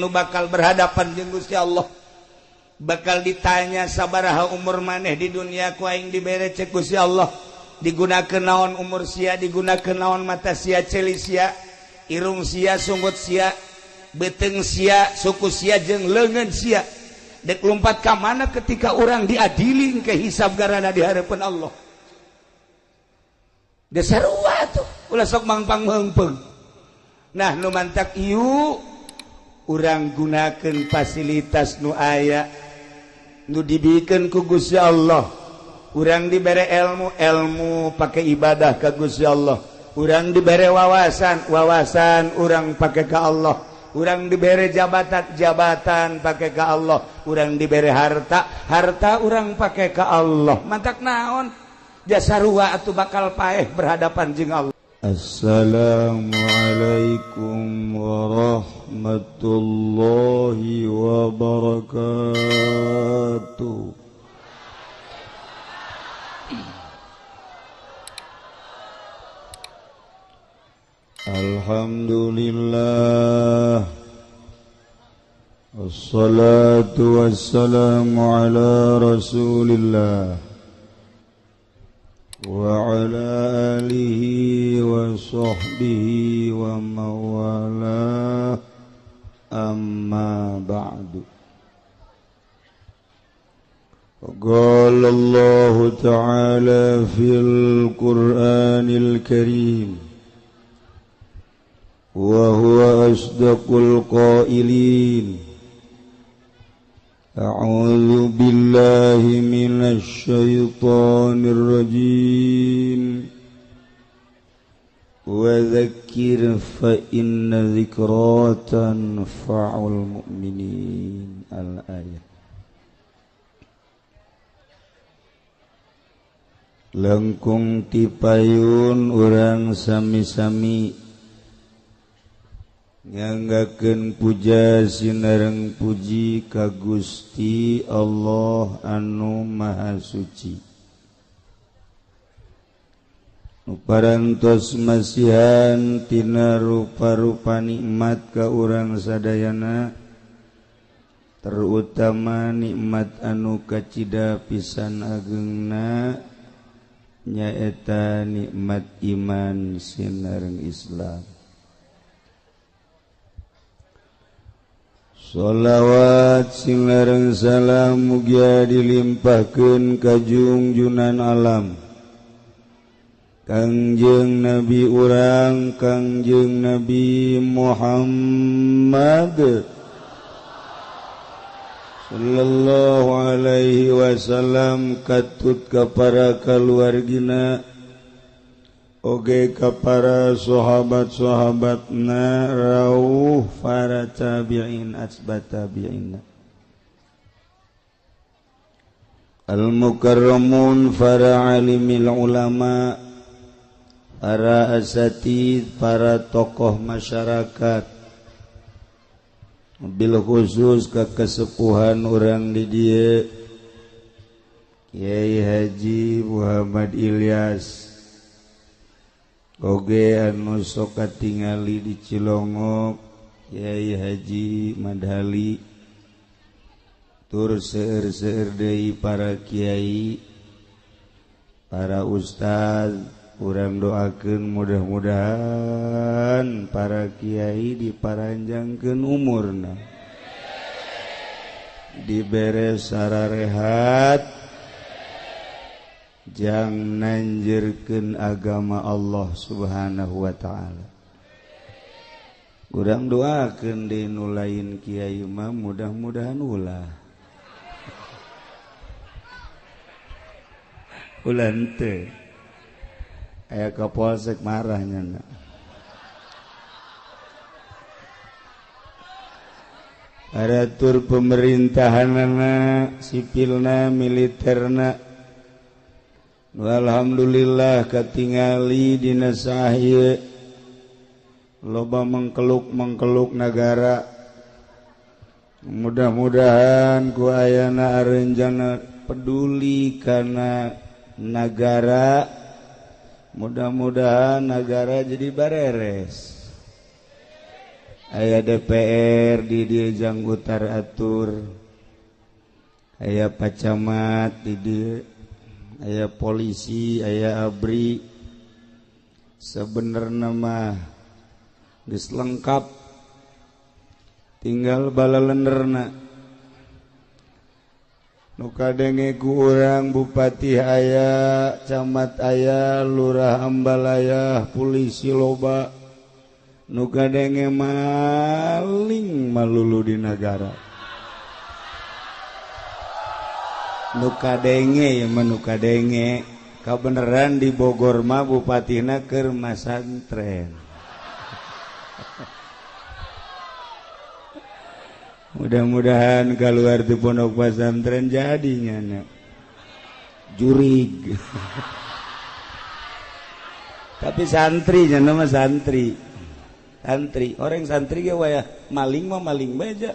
bakal berhadapan jeung Gusti Allah bakal ditanya sabaraha umur maneh di dunia ku aing dibere cek Gusti Allah digunakeun naon umur sia digunakeun naon mata sia ceuli sia irung sia sunggut sia beuteung sia suku sia jeung leungeun sia dek lumpat ka mana ketika urang diadili ke hisab garana di hareupeun Allah dasar sarua tuh ulah sok mangpang meungpeung nah nu mantak ieu urang gunakeun fasilitas nu aya nu dibikeun ku Gusti Allah urang dibere ilmu pake ibadah ka Gusti Allah urang dibere wawasan urang pake ka Allah urang dibere jabatan pake ka Allah urang dibere harta urang pake ka Allah mantak naon jasarua atuh bakal paeh berhadapan jeung Allah. Assalamualaikum warahmatullahi wabarakatuh. Alhamdulillah wassalatu wassalamu ala rasulillah wa ala alihi wa sahbihi wa mawala amma ba'du. Qala Allah ta'ala fil Qur'anil Karim wa huwa asdaqul qailin A'udzu billahi minasy syaithanir rajim wa dzakkir fa inna dzikra tanfa'ul mu'minin al-ayat. Langkung tipayun urang sami-sami nyanggakeun puja sinareng puji ka Gusti Allah anu Maha Suci nu parantos masihan tina rupa-rupa nikmat ka urang sadayana terutama nikmat anu kacida pisan ageungna nyaeta nikmat iman sinareng Islam. Sholawat sinareng salam mugia dilimpahkeun ka junjunan alam Kangjeng Nabi urang Kangjeng Nabi Muhammad sallallahu alaihi wasallam katut ka para kaluargina oge ka para sahabat-sahabatna rawuh para tabi'in asbat tabi'in al-mukarramun para alimil ulama para asatid para tokoh masyarakat bil khusus ka kesepuhan urang di dieu Kiai Haji Muhammad Ilyas oge anu sok katingali di Cilongok Kiai Haji Madhali tur seueur-seueur deui para kiai para ustaz urang doakeun mudah-mudahan para kiai diparanjangkeun umurna dibere sararehat jang nanjeurkeun agama Allah subhanahu wa ta'ala. Urang doakeun deui nu lain kiai mah mudah-mudahan ulah. Ulah henteu. Aya kapolsek marahnya na. Aratur pemerintahanna sipilna militerna alhamdulillah katingali dina saha loba mengkeluk negara mudah-mudahan ku ayana aranjana peduli kana negara mudah-mudahan negara jadi bareres aya DPR di dieu jang utar atur, aya pacamat di dieu, aya polisi, aya abri. Sebenarnya mah geus lengkap, tinggal balalenderna. Nu kadenge ku urang bupati aya, camat aya, lurah ambal aya, polisi loba. Nu kadenge maling malulu di negara. Nu kadenge ya mah nu kadenge. Kabeneran di Bogor mah bupatina keur masantren. Mudah-mudahan keluar di pondok pesantren jadinya nya jurig. Tapi santri nya nama santri. Santri, orang santri ge wayah maling mah maling bae.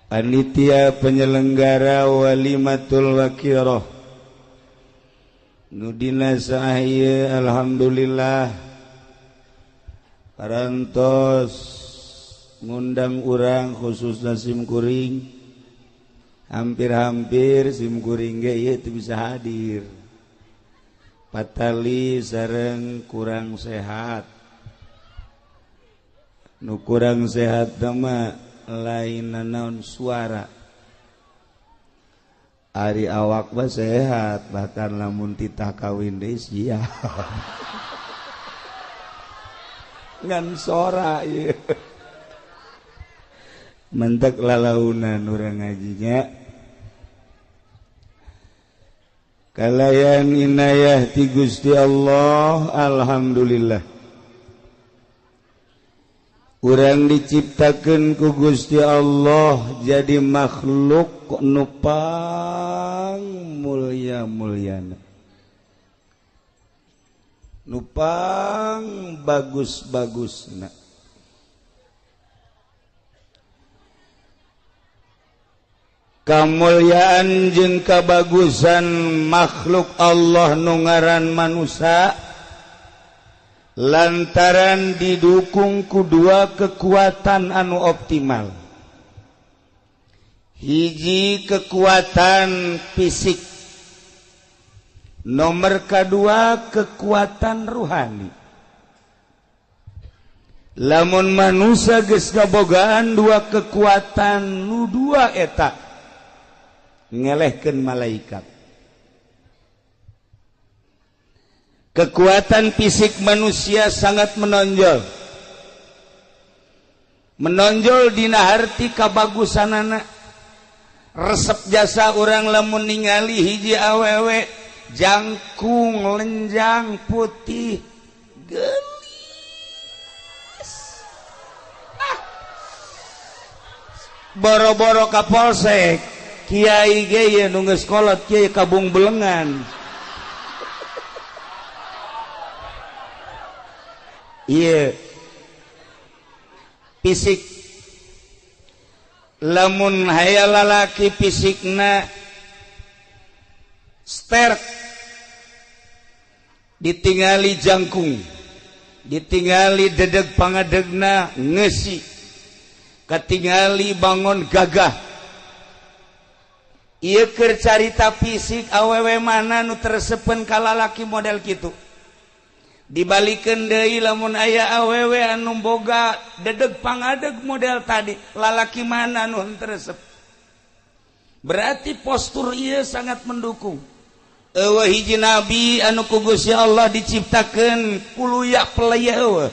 Panitia penyelenggara walimatul wakirah nudina sahaya alhamdulillah parantos ngundang urang khususna simkuring hampir-hampir simkuring ge ieu teu bisa hadir patali sareng kurang sehat nu kurang sehat mah lain naon suara ari awak mah sehat bahkan lamun titah kawin deui sia ngan sora ieu mentek lalaunan urang ngajinya kalayan inayah ti Gusti Allah alhamdulillah. Urang diciptakeun ku Gusti Allah jadi makhluk nupang mulya-mulyana, nupang bagus-bagusna. Kamulyaan jeung kabagusan makhluk Allah nu ngaran manusia lantaran didukung ku dua kekuatan anu optimal. Hiji kekuatan fisik, nomor kedua kekuatan ruhani. Lamun manusia geus kabogaan dua kekuatan nu dua eta ngelehkeun malaikat. Kekuatan fisik manusia sangat menonjol. Menonjol dina harti kabagusanana. Resep jasa orang lamun ningali hiji awewe jangkung lenjang putih gelis. Boro-boro ka polsek, kiai ge ye nu geus kolot kiai kabung belengan. Iya fisik lamun hayal lalaki fisikna sterk ditingali jangkung ditingali dedeg pangadegna ngeusi katingali bangun gagah ieu keur carita fisik awewe mana nu teresepen ka lalaki model kitu. Dibalikeun deui lamun aya awewe anu boga dedeg pangadeg model tadi lalaki mana anu teresep berarti postur ieu sangat mendukung. Eueuh hiji nabi anu ku Gusti Allah diciptakeun kuluya pelaya eueuh.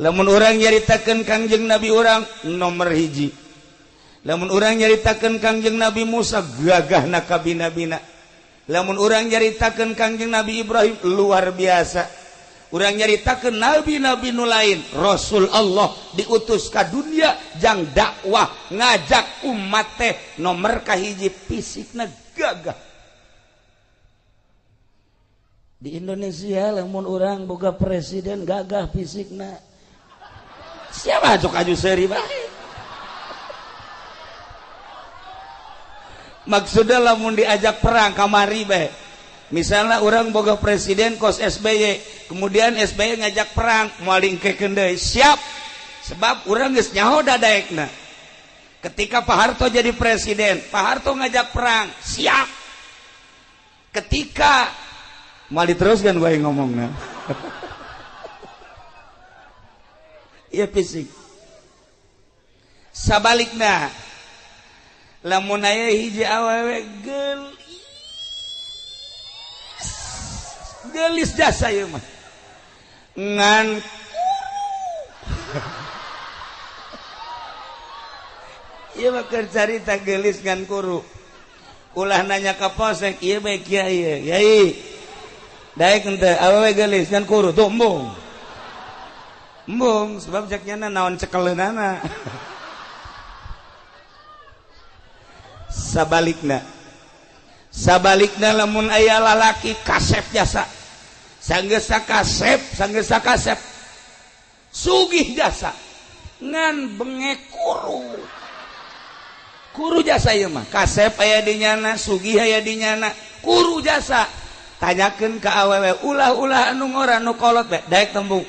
Lamun urang nyaritakeun Kangjeng Nabi urang nomor hiji. Lamun urang nyaritakeun Kangjeng Nabi Musa gagahna kabina-bina. Lamun urang nyaritakeun Kangjeng Nabi Ibrahim luar biasa. Urang nyaritakeun nabi-nabi nu lain, Rasul Allah diutus ka dunia jang dakwah ngajak umat teh nomor kahiji fisikna gagah. Di Indonesia lamun urang boga presiden gagah fisikna. Siapa cok aju seri bae. maksudnya lamun diajak perang kamari bae. Misalnya orang boga presiden kos SBY, kemudian SBY ngajak perang, moal dingkekeun deui, siap. Sebab orang geus nyaho dadaekna. Ketika Pak Harto jadi presiden, Pak Harto ngajak perang, siap. Ketika moal diteruskan gue ngomongna. Iya fisik. Sabalikna, lamun aya hiji awewe gelis jasa ieu mah. Ngan ieu mah keur carita gelis ngan kuru. Ulah nanya ka posek, ieu bae kiai. Yai. Daek henteu awewe gelis ngan kuru tuh embung. Embung sebab jaknya naon cekeleunana. Sabalikna lamun aya lalaki kasep jasa, sanggesa kasep sugih jasa ngan bengek kuru jasa ieu mah kasep aya di nyana, sugih aya di nyana, kuru jasa. Tanyakeun ka awewe, ulah anu ngora anu kolot bae daek tembung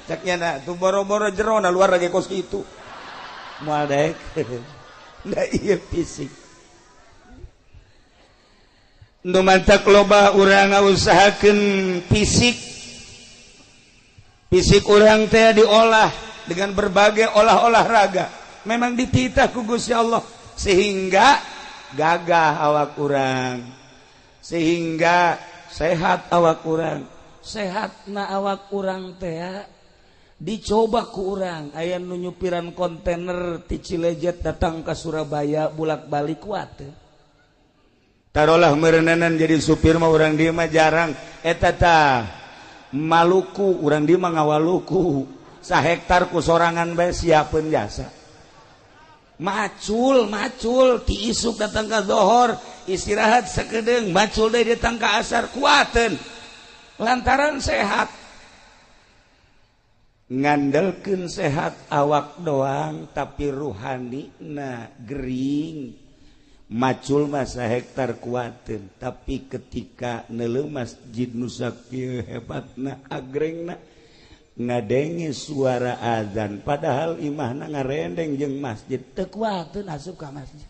cek nyana tu boro-boro jero na luar lagi kos kitu moal daek da ieu fisik. Nu mantak loba urang ngausahakeun fisik urang teh diolah dengan berbagai olahraga. Memang dititah ku Gusti Allah sehingga gagah awak urang, sehingga sehat awak urang. Sehatna awak urang teh dicoba ku urang. Aya nu nyupiran kontainer ti Cilejet datang ke Surabaya bolak-balik kuat teh. Tarolah meureunanan jadi supir mah urang dieu mah jarang eta tah Maluku, urang dieu mah ngawaluku. Sahektar ku sorangan bae siapeun jasa. Macul ti isuk datang ka zohor, istirahat sakedeung, macul deui datang ka asar, kuateun. Lantaran sehat. Ngandelkeun sehat awak doang tapi ruhanina gering. Macul mah sahektar kuateun, tapi ketika neuleuh masjid nu sakieu hebatna agrengna ngadenge suara azan padahal imahna ngarendeng jeung masjid teu kuateun asup ka masjid.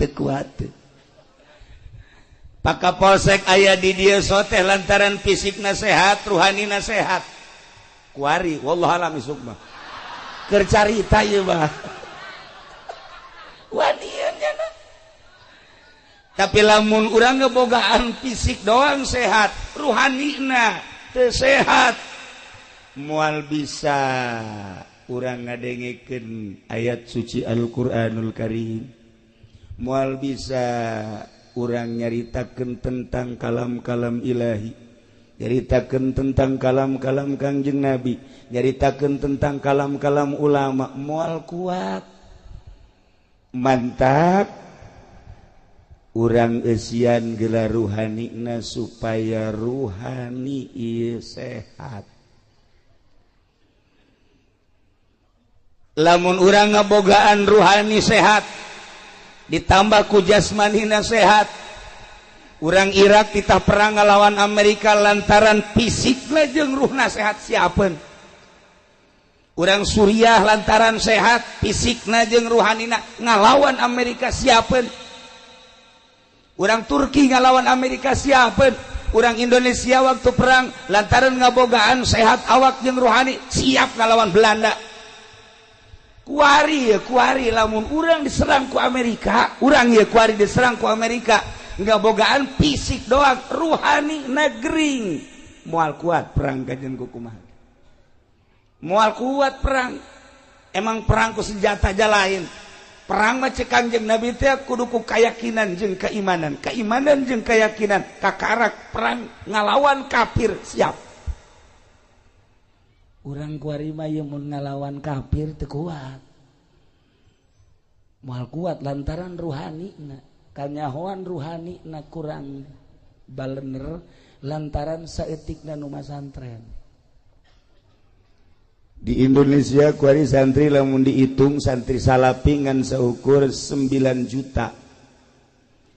Teu kuateun. Pak Kapolsek aya di dieu soteh lantaran fisikna sehat, ruhanina sehat. Kuari wallahu alam isuk mah. Keur carita ieu mah. Wadieunya na. Tapi lamun urang ngebogaan fisik doang sehat, ruhanina teu sehat. Moal bisa urang ngadengekeun ayat suci Al-Qur'anul Karim. Moal bisa urang nyaritakeun tentang kalam-kalam ilahi. Nyaritakeun tentang kalam-kalam Kangjeng Nabi, nyaritakeun tentang kalam-kalam ulama, moal kuat. Mantap. Urang esian gelar ruhanina supaya ruhani ieu sehat. Lamun urang ngabogaan ruhani sehat ditambah ku jasmanina sehat, urang Irak titah perang ngalawan Amerika lantaran fisikna jeung ruhna sehat siapeun. Urang Suriah lantaran sehat fisikna jeung ruhanina ngalawan Amerika siapeun. Urang Turki ngalawan Amerika siapeun. Urang Indonesia waktu perang lantaran ngabogaan sehat awak jeung rohani siap ngalawan Belanda. Kuari lamun urang diserang ku Amerika, urang ye kuari diserang ku Amerika, ngabogaan fisik doang, ruhani nagring. Moal kuat perang kajen ku kumaha. Moal kuat perang. Emang perang ku senjata aja lain. Perang mah cek Kangjeng Nabi teh kudu ku keyakinan jeung keimanan. Keimanan jeung keyakinan kakarak perang ngalawan kafir siap. Urang kuari mah ye mun ngalawan kafir teu kuat. Moal kuat lantaran ruhanina. Kanyahoan ruhanina kurang balener lantaran saeutikna nu masantren. di Indonesia kuari santri lamun dihitung santri salapi ngan seukur 9 juta.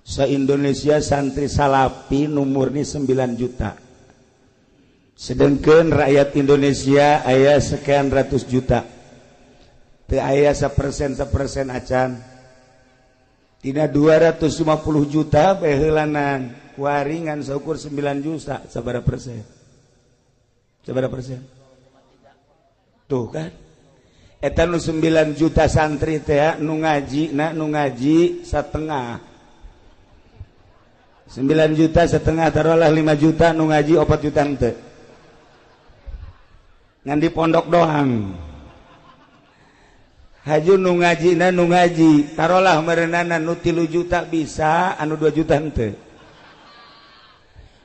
Se-Indonesia santri salapi numurni 9 juta. Sedangkan rakyat Indonesia aya sekian ratus juta. Teu aya sapersen acan. Tina 250 juta bae heulanan kuari ngan seukur 9 juta sabaraha persen? Sabaraha persen? Tuh kan eta nu 9 juta santri teh nu ngaji setengah 9 juta setengah taruhlah 5 juta nu ngaji 4 juta teu ngan di pondok doang haju nu ngaji taruhlah merenana nu 3 juta bisa anu 2 juta teu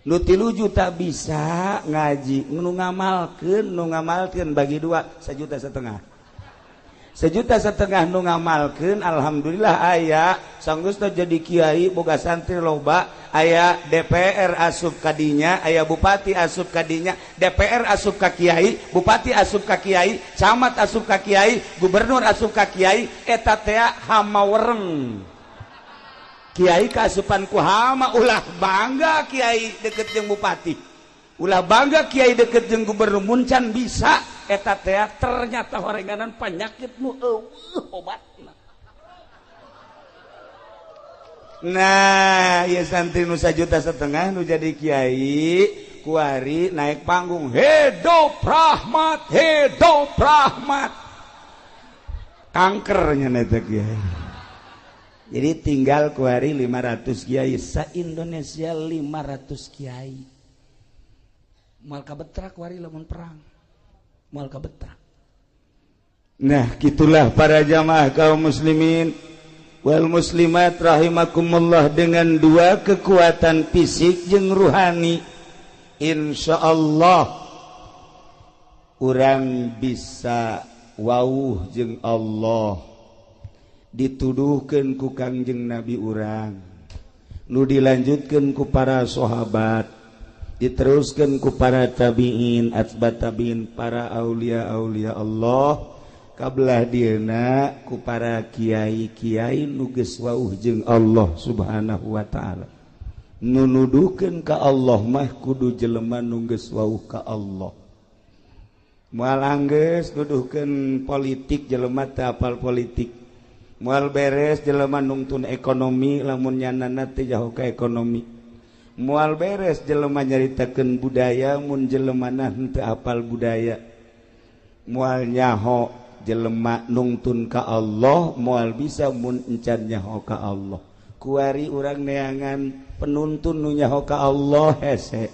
nu 3 juta bisa ngaji nu ngamalkeun bagi 2 1,5 juta 1,5 juta nu ngamalkeun alhamdulillah aya sanggeus jadi kiai boga santri loba aya DPR asup kadinya aya bupati asup kadinya DPR asup ka kiai bupati asup ka kiai camat asup ka kiai gubernur asup ka kiai eta teh hamawereng Kiai kasupan ku hama ulah bangga kiai deket jeung bupati ulah bangga kiai deket jeung gubernur muncan bisa eta teh ternyata horenganan penyakit nu obatna. Nah ieu santri nu 1,5 juta nu jadi kiai kuari naik panggung hidup rahmat kankernya eta kiai. Jadi tinggal kuari 500 kiai sa-Indonesia 500 kiai. Moal kabetrak kuari lamun perang. Moal kabetrak. Nah, gitulah para jamaah kaum muslimin wal muslimat rahimakumullah dengan 2 kekuatan fisik jeung ruhani. Insyaallah urang bisa wauh jeung Allah. Dituduhkeun ku Kangjeng Nabi urang nu dilanjutkeun ku para sahabat diteruskeun ku para tabi'in atba tabi'in para aulia-aulia Allah kabelah dieuna ku para kiai-kiai nu geus wauh jeung Allah Subhanahu wa taala nu nuduhkeun ka Allah mah kudu jelema nu geus wauh ka Allah moal anggeus nuduhkeun politik jelema teu apal politik moal beres jelema nungtun ekonomi lamun nyanana teh jauh ka ekonomi moal beres jelema nyaritakeun budaya mun jelemana henteu apal budaya moal nyaho jelema nungtun ka Allah moal bisa mun encan nyaho ka Allah kuari urang neangan penuntun nu nyaho ka Allah hese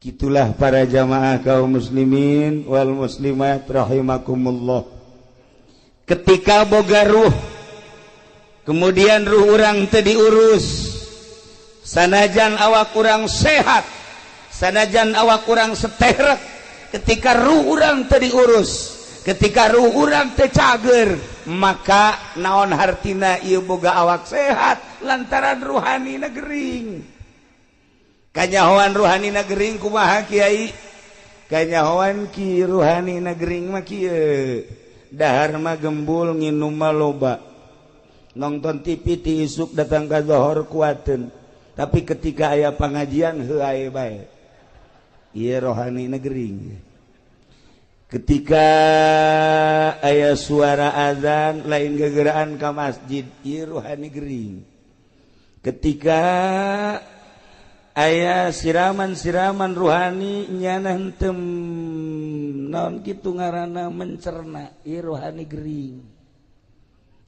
gitulah para jamaah kaum muslimin wal muslimat rahimakumullah. Ketika boga ruh kemudian ruh urang teu diurus sanajan awak urang sehat sanajan awak urang seterek ketika ruh urang teu diurus ketika ruh urang teu cager maka naon hartina ieu boga awak sehat lantaran ruhanina gering kanyahoan ruhanina gering kumaha kiai kanyahoan ki ruhanina gering mah kieu dahar mah gembul nginum mah loba nonton TV ti isuk datang ka zohor kuateun tapi ketika aya pangajian heuh ae bae ieu rohani negering ketika aya suara azan lain gegeraan ka masjid ieu rohani gering ketika aya siraman-siraman ruhani nyana henteu naon kitu ngaranna mencerna ieu rohani gering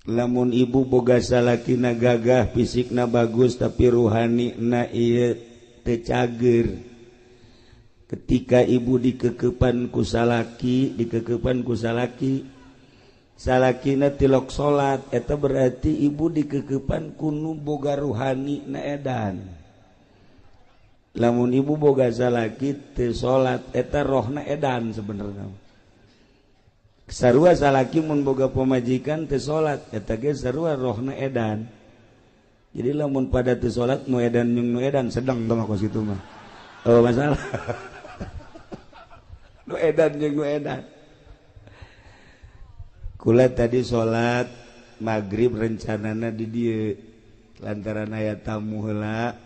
lamun ibu boga salakina gagah fisikna bagus tapi ruhanina ieu teu cager ketika ibu dikekepan ku salaki salakina tilok salat eta berarti ibu dikekepan ku nu boga ruhanina edan lamun ibu boga salaki teu salat eta rohna edan sebenarnya sarua salaki mun boga pamajikan teu salat eta ge sarua rohna edan jadi lamun pada teu salat nu edan jeung nu edan sedeng tong kos kitu mah oh masalah edan jeung nu edan. Kula tadi salat maghrib rencanana di dieu lantaran aya tamu heula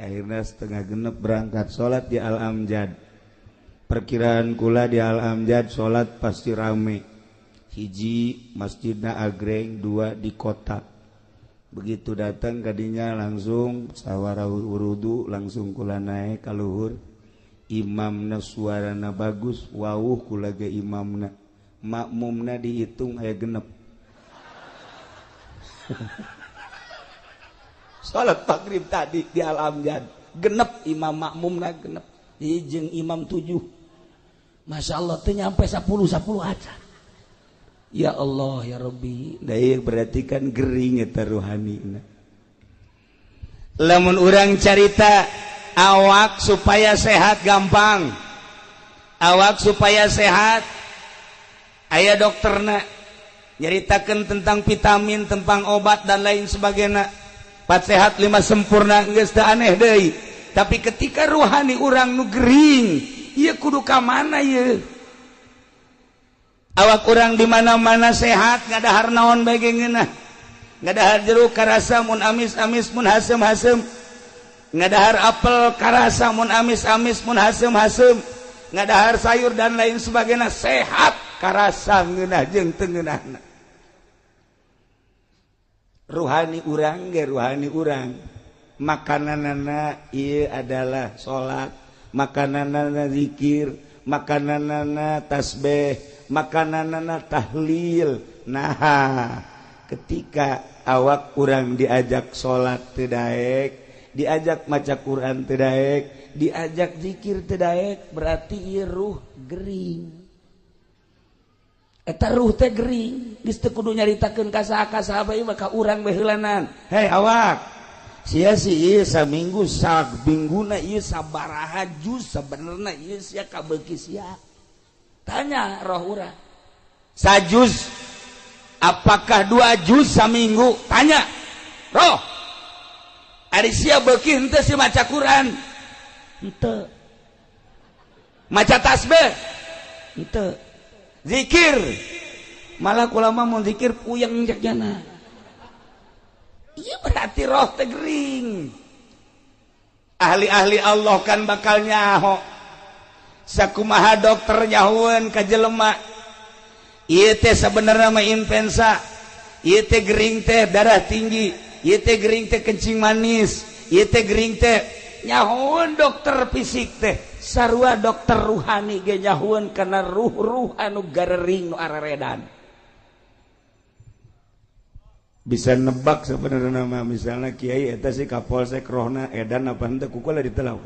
akhirna setengah genep berangkat salat di Al Amjad. Perkiraan kula di Al Amjad salat pasti rame. Hiji masjidna agreng, dua di kota. Begitu datang kadinya langsung sawara wurudu langsung kula naik ka luhur. Imamna suarana bagus, wawuh kula ge imamna. Makmumna dihitung aya genep. Salat maghrib tadi di Al Amjad genep, imam makmumna genep. Jeung imam 7. Masya Allah teh nyampe 10 aja. Ya Allah ya Rabbi, daya berarti kan gering eta ruhanina. Lamun urang carita awak supaya sehat gampang. Awak supaya sehat aya dokterna nyaritakeun tentang vitamin, tentang obat dan lain sebagainya. 4 sehat 5 sempurna geus teu aneh deui. Tapi ketika ruhani urang nu gering, ieu kudu ka mana ieu? Awak urang di mana-mana sehat, ngadahar naon bae geungeunah. Ngadahar jeruk karasa mun amis-amis mun hasem-hasem. Ngadahar apel karasa mun amis-amis mun hasem-hasem. Ngadahar sayur dan lain sebagainya sehat karasa ngeunah jeung teu ngeunahna. Ruhani urang ge ruhani urang. Makananana ieu adalah salat, makananana zikir, makananana tasbih, makananana tahlil. Nah, ketika awak urang diajak salat teu daek, diajak maca Quran teu daek, diajak zikir teu daek, berarti ieu ruh gering. Eta ruh teh gering, geus teu kudu nyaritakeun ka saha-saha bae mah ka urang beheulanana. Hei awak, sia si ieu saminggu samingguna ieu sabaraha juz sabenerna ieu sia kabeuki sia. Tanya roh urang. Sajuz apakah 2 juz saminggu? Tanya. Roh. Ari sia beuki henteu si maca Quran? Henteu. Maca tasbih? Henteu. Zikir? Malah ulama mun zikir puyeng jagjana. Ieu berarti roh teh gering. Ahli-ahli Allah kan bakal nyaho. Sakumaha dokter nyahueun ka jelema ieu teh sabenerna mah influenza, ieu teh gering teh darah tinggi, ieu teh gering teh kencing manis, ieu teh gering teh nyahueun dokter fisik teh sarua dokter ruhani ge nyahueun kana ruh-ruh anu garering nu araredan. Bisa nebak sebenarnya mah misalnya kiai eta si kapolsek rohna edan apa henteu kukula ditelau.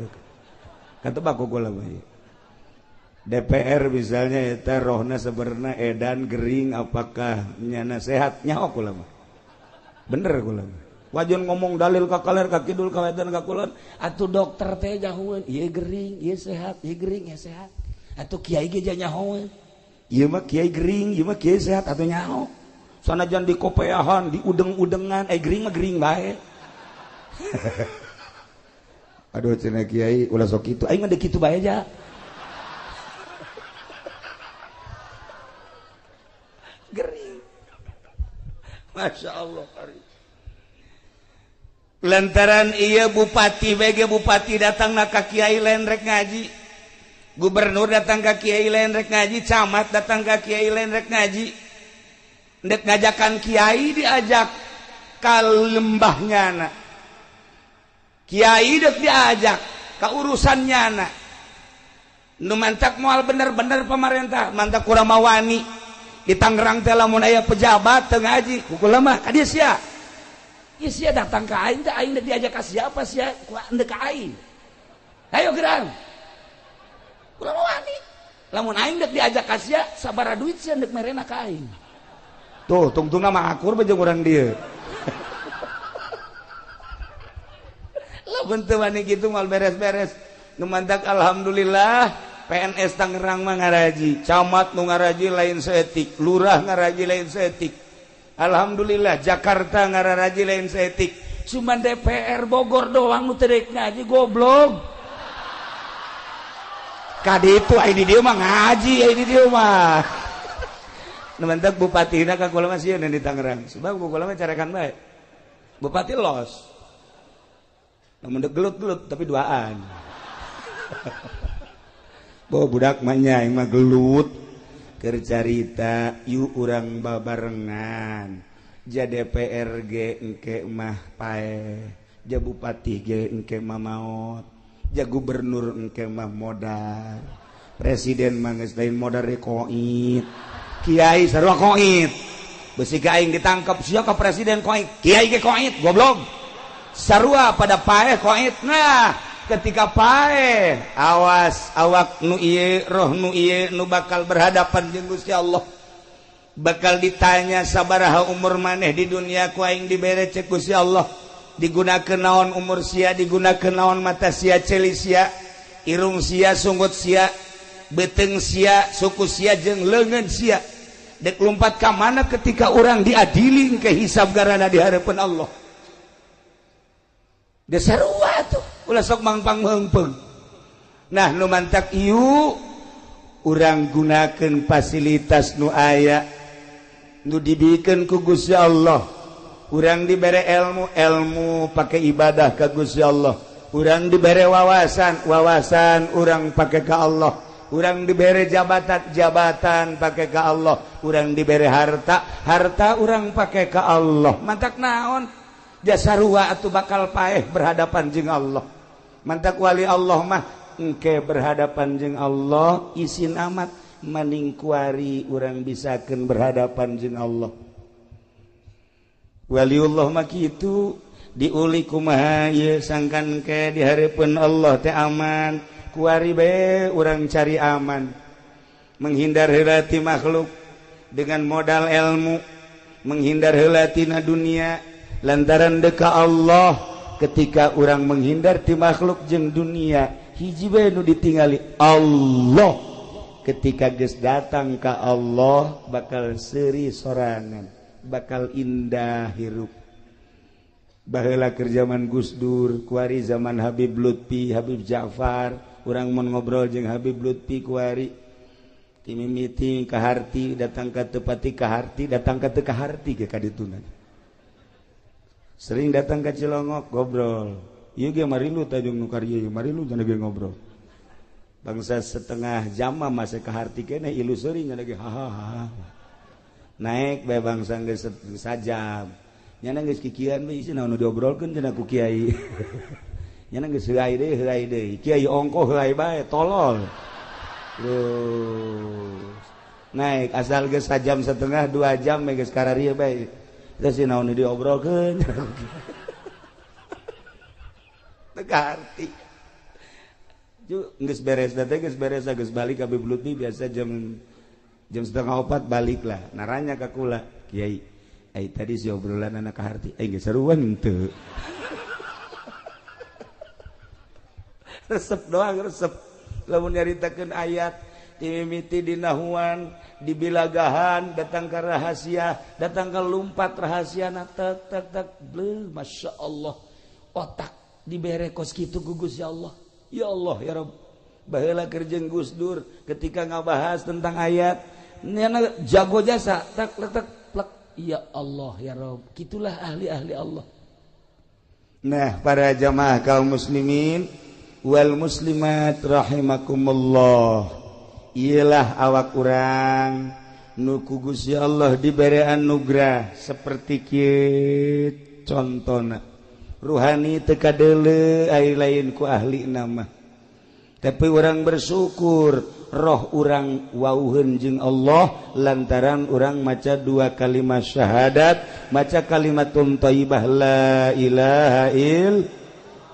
Katebak kukula mah. DPR misalnya eta rohna sebenarnya edan gering apakah nyana sehat nyaho kula mah. Bener kula mah. Wajon ngomong dalil ka kaler ka kidul ka wedan ka kulon, atuh dokter teh nyahoeun ieu gering, ieu sehat, ieu gering, ieu sehat. Atuh kiai ge nyahoeun. Ieu mah kiai gering, ieu mah kiai sehat atuh nyaho. Sanajan di kopeahan, di udeng-udengan, gering mah gering bae. Aduh cenah kiai ulah sok kitu, aing mah deuk kitu bae aja. Gering. Masya Allah. Lantaran iya bupati BG bupati datang ka kiai lain rek ngaji, gubernur datang ka kiai lain rek ngaji, camat datang ka kiai lain rek ngaji, ndek ngajakan kiai diajak ka lembahnya na, kiai dek diajak ka urusannya na, nu mantak moal bener-bener pemerintah, mantak kurang mawani. Di Tangerang teh lamun aya pejabat teu ngaji, kukula mah ka dieu sia. Ieu sia datang ka aing teh aing diajak ka siapa sia? Ku endek ka aing. Ayo gerang. Kula mah wani. Lamun aing dek diajak ka sia, sabaraha duit sia endek merena ka aing. Tuh, tungtungna mah akur bae jeung urang dieu. Lamun teu wani kitu mal beres-beres. Nu mantak alhamdulillah PNS Tangerang mah ngaraji, camat nu ngaraji lain seetik, lurah ngaraji lain seetik. Alhamdulillah Jakarta ngaraji lain seetik. Cuman DPR Bogor doang nu teu deuk ngaji goblok. itu ini dia mah ngaji ini dia mah nementek bupatina ka kula mah sieun di Tangerang sebab kula mah carekan bae bupati los namun gelut-gelut tapi duaan bawa budak mah nya mah gelut keur carita yuk urang babarengan ja DPR ge engke mah pae ja bupati ge engke mah maot ja gubernur engke mah modal presiden mah geus lain modal koit kiai sarua koit beusi ka aing ditangkap sia ka presiden koit kiai ge koit goblok sarua pada pae koit nah ketika pae awas awak nu ieu roh nu ieu nu bakal berhadapan jeung Gusti Allah bakal ditanya sabaraha umur maneh di dunia ku aing dibere cek Gusti Allah digunakeun naon umur sia digunakeun naon mata sia celi sia irung sia sunggut sia beteng sia suku sia jeung leungeun sia dek lompat ka mana ketika urang diadili ke hisab garana di hareupeun Allah geus sarua atuh ulah sok mangpang meungpeung nah nu mantak ieu urang gunakeun fasilitas nu aya nu dibikeun ku Gusti Allah urang dibere ilmu pakai ibadah ka Gusti Allah urang dibere wawasan urang pakai ka Allah urang dibere jabatan pakai ka Allah urang dibere harta urang pakai ka Allah mantak naon jasa sarua atuh bakal paeh berhadapan jeung Allah mantak wali Allah mah engke berhadapan jeung Allah isin amat maning kuari urang bisakeun berhadapan jeung Allah waliullah mah kitu diuli kumaha ye sangkan ke di hareupeun Allah teh aman kuari bae urang cari aman menghindar heula ti makhluk dengan modal ilmu menghindar heula tina dunia lantaran deka Allah ketika urang menghindar ti makhluk jeung dunia hiji bae nu ditingali Allah ketika geus datang ka Allah bakal seuri sorangan bakal indah hirup baheula keur zaman Gus Dur kuari zaman Habib Lutfi Habib Ja'far urang mun ngobrol jeung Habib Lutfi kuari ti mimiti ka harti datang ka tepati ka harti datang ka teu ka harti ge ka dituna sering datang ka Cilongok ngobrol ieu ge marilu tajung nu karya ieu marilu cenah ge ngobrol bangsa setengah jam mah masih ka harti keneh ilu seuring cenah ge hahaha naik bae bangsa geus sajam nyana geus kikian we isi naon nu diobrolkeun cenah ku kiai nyana geus heuai deui kiai ongko heuai bae tolol terus naik asal geus sajam setengah 2 jam we geus kararieu bae terus naon nu diobrolkeun teu karti geus beres teh geus balik ka Biblut biasa jam 3:30 balik lah naranya ka kula kiai ai tadi si obrolan anak ka harti ai geus saruan henteu resep doang resep lamun nyaritakeun ayat ti mimiti di nahuan di bilagahan datang ka rahasia datang ka lumpat rahasiana tek bleu masyaallah otak dibere kos kitu ku Gusti Allah ya Allah ya Rabb baheula keur jeung Gus Dur ketika ngabahas tentang ayat nyana jago jasa tak letak plek ya Allah ya Rabb kitulah ahli-ahli Allah. Nah para jamaah kaum muslimin wal muslimat rahimakumullah ialah awak urang nu ku Gusti Allah dibere anugerah seperti kieu contona ruhani teu kadeuleu ai lain ku ahli nama tapi urang bersyukur roh urang wauheun jeung Allah lantaran urang maca 2 kalimat syahadat maca kalimatun thayyibah la ilaha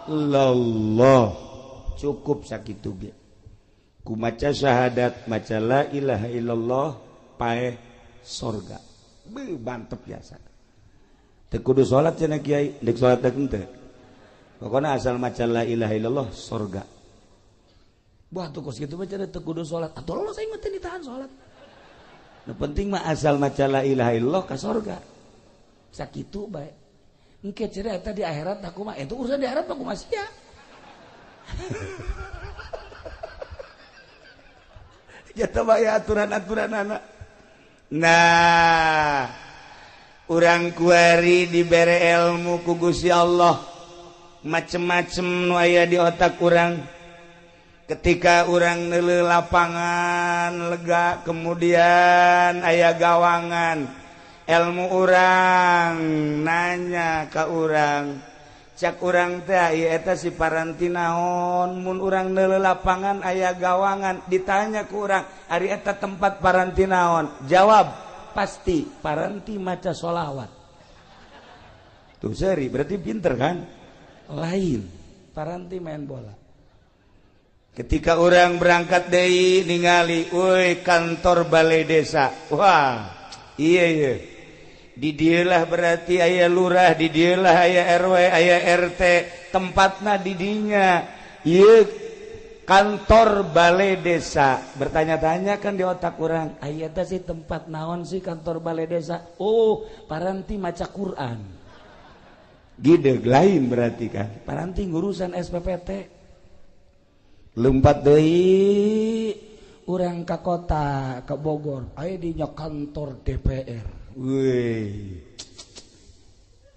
illallah cukup sakitu ge ku maca syahadat maca la ilaha illallah paeh surga beuh mantep biasa teu kudu salat cenah kiai dek salat teh henteu pokona asal maca la ilaha illallah surga. Wah tuh kos gitu macam teu kudu salat. Atuh lo saya meuteun ditahan salat. Nu penting mah asal maca la ilaha illallah ka surga. Sakitu bae. Engke cenah eta di akhirat aku mah itu urusan di akhirat aku mah sia. jatuh bae aturan-aturan anak. Nah, urang kuari dibere ilmu ku Gusti Allah macem-macem nu aya di otak urang. Ketika urang neuleuh lapangan lega, kemudian aya gawangan, ilmu urang nanya ka urang, cak urang teh ieu eta si paranti naon mun urang neuleuh lapangan aya gawangan, ditanya ku urang ari eta tempat paranti naon, jawab pasti paranti maca sholawat. Tuh seri berarti pinter kan? Lain paranti main bola. Ketika orang berangkat deui ningali euy kantor balai desa, wah iya di dieu lah berarti aya lurah, di dieu lah aya RW, aya RT, tempatna di dinya. Ieu kantor balai desa. Bertanya-tanya kan di otak orang, aya teh si tempat naon sih kantor balai desa? Oh, paranti maca Quran. Gideg lain berarti kan. Paranti ngurusan SPPT. Lompat deui urang ka kota, ka Bogor, aya dinya kantor DPR. Weuy.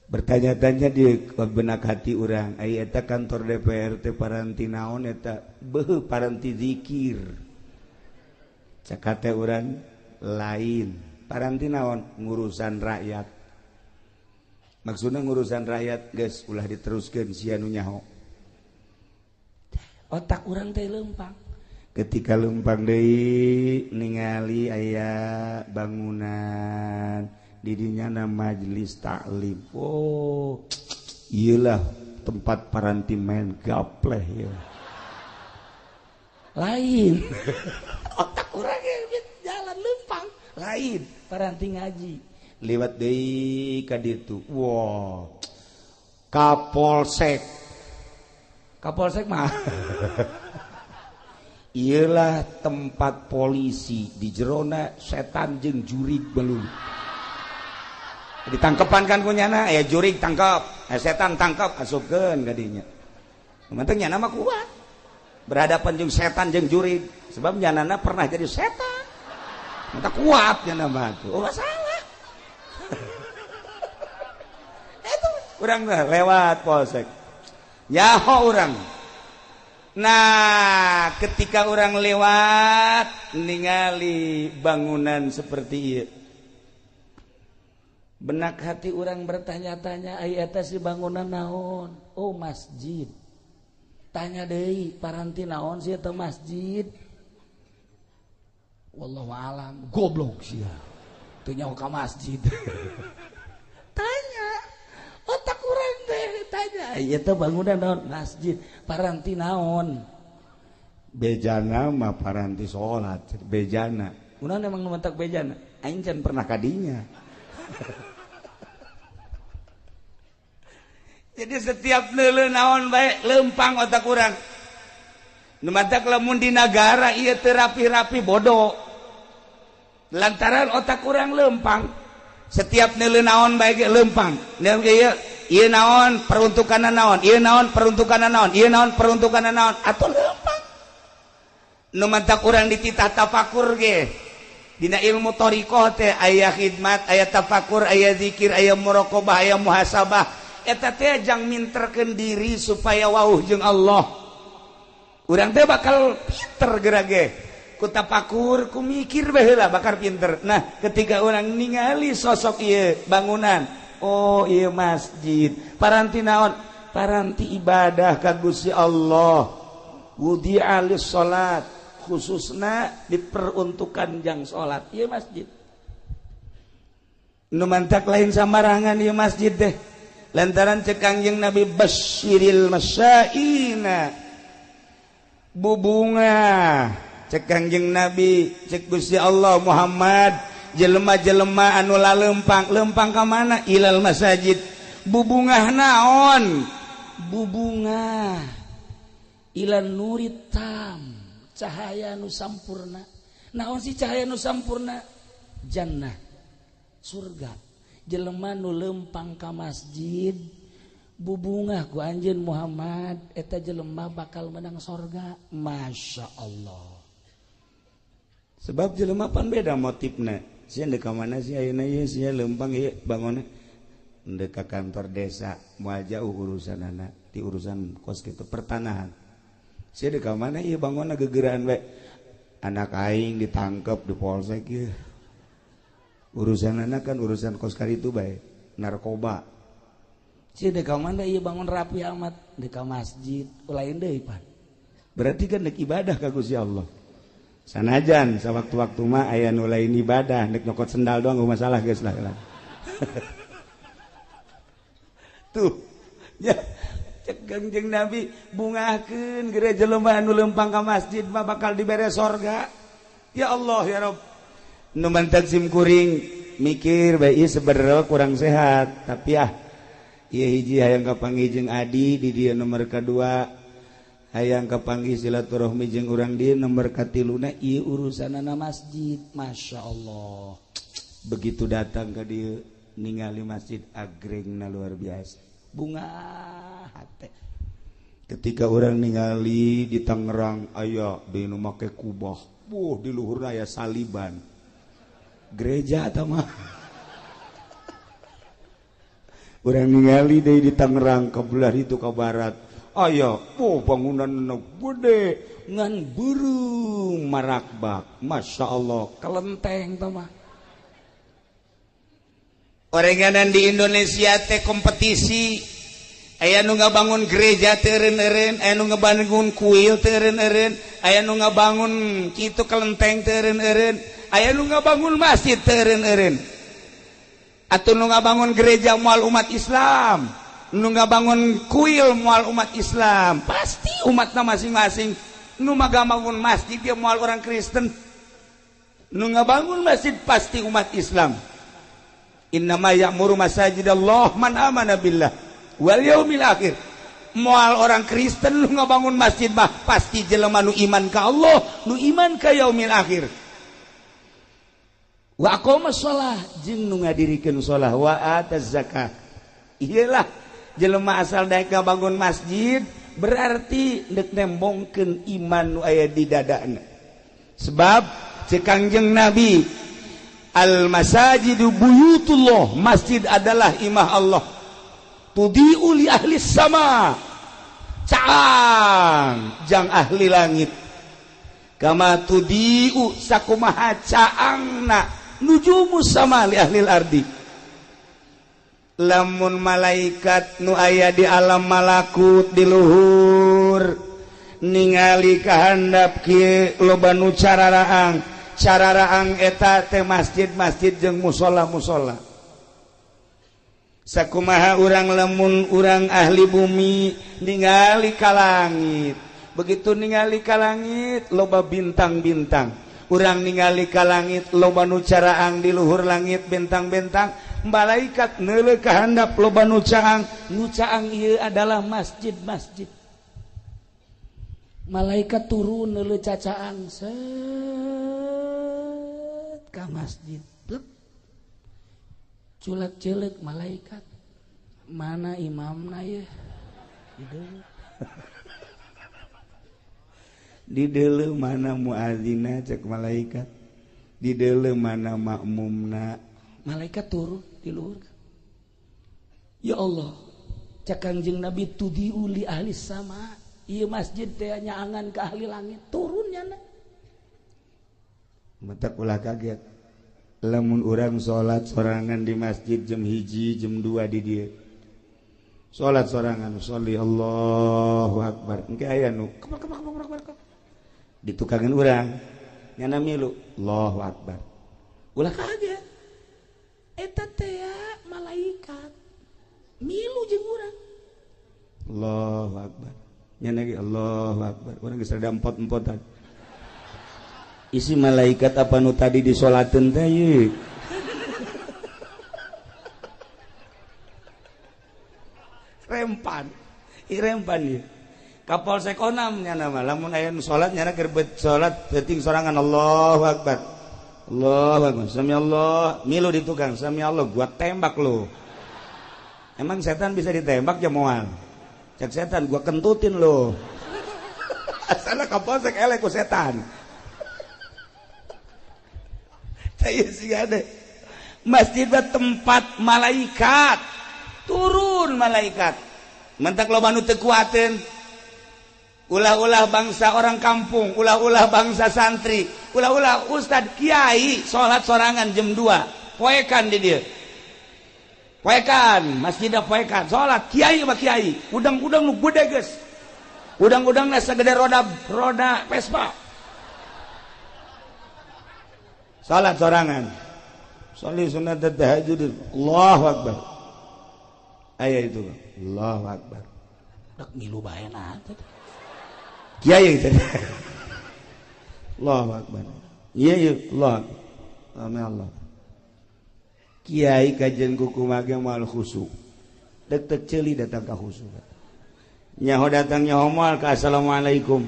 Bertanya-tanya di benak hati urang, aya eta kantor DPR teh paranti naon eta? Beuh paranti zikir. Caka teh urang lain. Paranti naon? Ngurusan rakyat. Maksudna ngurusan rakyat geus ulah diteruskeun sia nu nyaho. Otak urang teh leumpang. Ketika leumpang deui ningali aya bangunan di dinya na majelis taklim. Oh, iyalah tempat paranti main gapleh ya. Lain. Otak urang jalan leumpang. Lain paranti ngaji. Liwat deui ka ditu. Wow. Kapolsek. Kapolsek mah iyalah tempat polisi di jerona setan jeung jurig belum ditangkepan kan kunyana ya jurig tangkap setan tangkap asupkeun ka dinya penting nyana mah kuat berhadapan jeung setan jeung jurig sebab nyanana pernah jadi setan mata kuat nyana mah tuh oh salah itu urang lewat polsek nyaho orang. Nah, ketika orang lewat ningali bangunan seperti ieu. Benak hati orang bertanya-tanya, aya eta si bangunan naon? Oh, masjid. Tanya deui, paranti naon sih eta masjid? Wallahu alam, goblok sia. Teu nyaho ka masjid. Tanya otak urang teh tanya ieu teh bangunan naon masjid paranti naon bejana mah paranti salat bejana kunaon emang nu mentak bejana aing can pernah kadinya jadi setiap neuleuh naon bae leumpang otak urang nu mentak lamun di nagara ieu teu rapi-rapi bodoh lantaran otak urang leumpang. Setiap neuleuh naon bae ge leumpang. Ieu naon peruntukanna naon, ieu naon peruntukanna naon, ieu naon peruntukanna naon, atuh leumpang. Nu mantak urang dititah tafakur ge. Dina ilmu thariqah teh aya khidmat, aya tafakur, aya zikir, aya muraqabah, aya muhasabah. Eta teh jang minterkeun diri supaya wauh jeung Allah. Urang teh bakal pinter geura ge. Ku tafakur, ku mikir bae heula bakar pinter. Nah, ketika orang ningali sosok ieu bangunan, oh ieu masjid. Paranti naon? Paranti ibadah ka Gusti Allah. Wudi'a lis-shalat, khususna diperuntukkan jang salat. Ieu masjid. Nu mantak lain samarangan ieu masjid teh. Lantaran cek Kangjeng Nabi basyiril masyaina. Bubunga cek Kangjeng Nabi cek Gusti Allah Muhammad jelema-jelema anu laleumpang leumpang ka mana ilal masajid bubungah naon bubungah ilan nuritam cahaya nu sampurna naon si cahaya nu sampurna jannah surga jelema nu leumpang ka masjid bubungah ku anjeun Muhammad eta jelema bakal menang surga masya Allah. sebab jelema pan beda motifna sia dek ka mana sih ayeuna ieu sia leumpang ieu bangunna dek ka kantor desa moal jauh urusanana ti urusan kos kitu pertanahan sia dek ka mana ieu bangunna gegeuraan we anak aing ditangkep di polsek ieu urusanana kan urusan kos karitu bae narkoba sia dek ka mana ieu bangun rapi amat dek ka masjid lain deui pan berarti kan dek ibadah ka Gusti Allah sanajan sawaktu-waktu mah aya nu lain ibadah nek nyokot sendal doang masalah geus lah tuh ya cek Kangjeng Nabi bungakeun gereja jelema anu leumpang ka masjid mah bakal dibere sorga ya Allah ya Rabb nu mantak sim kuring mikir bae ieu sebenarnya kurang sehat tapi ieu hiji hayang kapanggih jeung Adi di dieu nomor kedua hayang kapanggih silaturahmi jeung urang dieu nomor katiluna ieu urusanana masjid Masya Allah begitu datang ka dieu ningali masjid agrengna luar biasa bunga hate ketika orang ningali di Tangerang aya di nu make kubah di luhurna aya saliban gereja eta mah urang ningali deui di Tangerang ka belah itu ka barat aya bangunan gede ngan burung marakbak Masya Allah kelenteng teh mah orenganan di Indonesia teh kompetisi aya nu ngabangun gereja teu eureun-eureun aya nu ngabangun kuil teu eureun-eureun aya nu ngabangun kitu kelenteng teu eureun-eureun aya nu ngabangun masjid teu eureun-eureun atuh nu ngabangun gereja moal umat Islam nu ngabangun kuil moal umat Islam pasti umatna masing-masing nu ngabangun masjid dia moal orang Kristen nu ngabangun masjid pasti umat Islam innama ya'muru masajidallah man amana billah wal yaumil akhir moal orang Kristen nu ngabangun masjid mah pasti jelema nu iman ka Allah nu iman ka yaumil akhir wa aqama shalah jeung nu ngadirikeun shalah wa ataz zakat iyalah jelema asal daek ngabangun masjid berarti dek nembongkeun iman nu aya di dadana sebab cek Kangjeng Nabi al masajidu buyutullah masjid adalah imah Allah tudiu li ahli sama caang jang ahli langit kama tudiu sakumaha caangna nujumus sama li ahli ardi lamun malaikat nu aya di alam malakut di luhur ningali kahandap kieu loba nu cararaang eta teh masjid-masjid jeung musola-musola sakumaha urang lamun urang ahli bumi ningali ka langit begitu ningali ka langit loba bintang-bintang urang ningali ka langit loba nu caraang di luhur langit bintang-bintang malaikat neuleuh ka handap loba nu caang ieu adalah masjid-masjid malaikat turun neuleuh cacaang ka masjid culek-celek malaikat mana imamna ya di deuleu mana muadzina cek malaikat di deuleu mana makmumna malaikat turun di luhur ya Allah cek Kangjeng Nabi tudiu li ahli sama ieu masjid teh nyaangan ka ahli langit turun nya mata ulah kaget lamun urang salat sorangan di masjid jam 1 jam 2 di dieu salat sorangan sholli Allahu akbar engke aya nu ditukangan urang nyana milu Allahu akbar ulah kaget eta teh malaikat milu jeung urang Allahu akbar nyana ge Allahu akbar urang geus rada empot-empotan isi malaikat apa nu tadi disolateun teh ye rempan ye Kapolsek Onam nya nama lamun aya nu salat nya keur salat penting sorangan Allahu akbar sami Allah milu di tukang sami Allah gua tembak lo emang setan bisa ditembak ya moal cek setan gua kentutin lo asana Kapolsek elek ku setan masjid tempat malaikat turun malaikat mentak loba nu teu kuateun ulah-ulah bangsa orang kampung ulah-ulah bangsa santri ulah-ulah ustad kiai salat sorangan jam 2 poekan di dieu poekan masjidna poekan salat kiai mah kiai udang-udang nu gede geus udang-udangna sagede roda Vespa salat sorangan sholli sunat tahajud Allahu akbar aya itu Allahu akbar dak ngilu bae na kiai teh Allahu akbar iya Allah amin Allah kiai kajian kuku mage moal khusyuk dek ceuli datang ka khusyuk nyaho datang nyaho moal ka assalamualaikum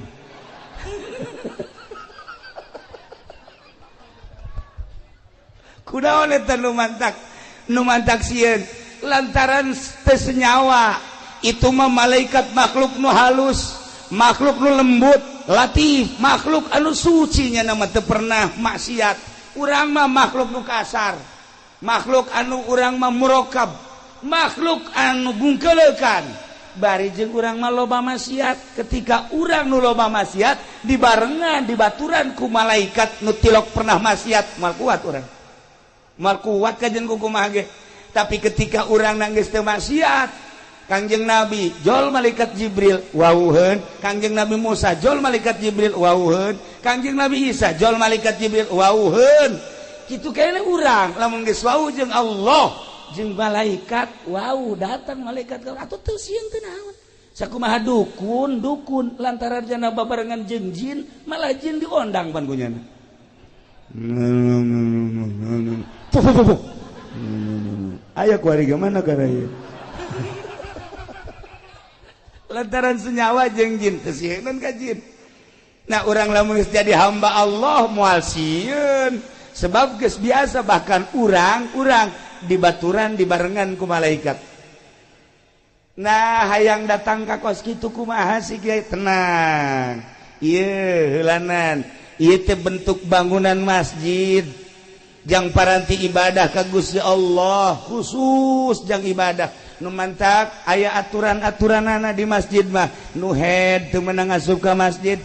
kunaon eta nu mantak sieun lantaran teu senyawa itu mah malaikat makhluk nu halus makhluk nu lembut latif makhluk anu suci nya nama teu pernah maksiat urang mah makhluk nu kasar makhluk anu urang mah murokab makhluk anu gungkeulekan bari jeung urang mah loba maksiat ketika urang nu loba maksiat dibarengan dibaturan ku malaikat nu tilok pernah maksiat mal kuat urang mal kuat kajen kumaha ge tapi ketika urang nanggeus teu maksiat Kangjeng Nabi jol malaikat Jibril wauheun Kangjeng Nabi Musa jol malaikat Jibril wauheun Kangjeng Nabi Isa jol malaikat Jibril wauheun kitu kene urang lamun geus wau jeung Allah jeung malaikat wau datang malaikat atuh teu sieun teu naon sakumaha dukun lantaran jana babarengan jeung jin malah jin diondang pan kunyana aya kuari mana kana ieu lantaran senyawa jeung jin teu sieun ka jin nah urang lamun geus jadi hamba Allah moal sieun sebab geus biasa bahkan urang dibaturan dibarengan ku malaikat nah hayang datang ka kos kitu kumaha si kiai tenang ieu heulanan ieu teh bentuk bangunan masjid jang paranti ibadah ka Gusti Allah khusus jang ibadah nu mantak aya aturan-aturanana di masjid mah nu head teu meunang asup ka masjid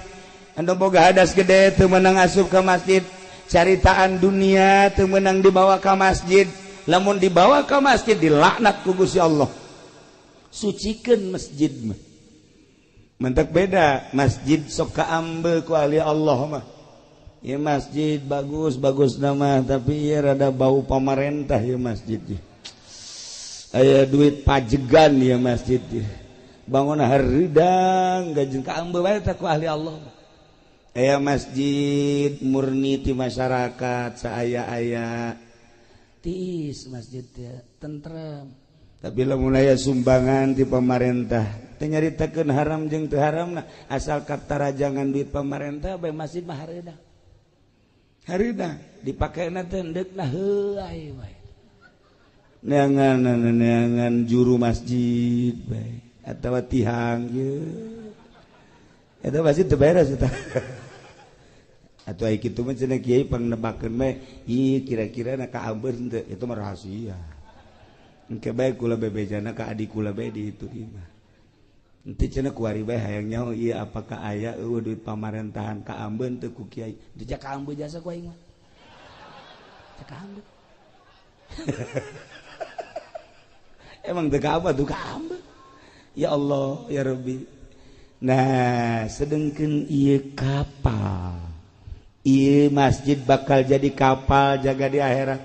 anu boga hadas gede teu meunang asup ka masjid caritaan dunia teu meunang dibawa ka masjid lamun dibawa ka masjid dilaknat ku Gusti Allah sucikeun masjid mah mantak beda masjid sok kaambeul ku ahli Allah mah ieu masjid bagus nama tapi ieu rada bau pamarentah ieu masjid aya duit pajegan ya masjid bangun haridang gajeng kaambeul bae teh ku ahli Allah aya masjid murni ti masyarakat saaya-aya tiis masjid teh tentrem tapi lamun aya sumbangan ti pamarentah teh nyaritakeun haram jeung teu haramna asal katarajangan duit pamarentah bae masjid mah haridang dipakena teh endeukna heuai bae neangan juru masjid bae atawa tihang ye eta masjid teu beres eta atuh ai kitu mah cenah kiai pangnebakeun bae ieu kira-kira na kaambeun teu itu mah rahasia engke bae kula bebejana ka adik kula bae di itu ieu mah henteu cenah kuari bae hayang nyaho ieu apakah aya eueuh duit pamarentahan kaambeun teu ku kiai dijak kaambeun jasa ku aing mah cak kaambeun emang teu ka apa tuh kaambeun ya Allah ya Rabbi nah sedengkeun ieu kapal ieu masjid bakal jadi kapal jaga di akhirat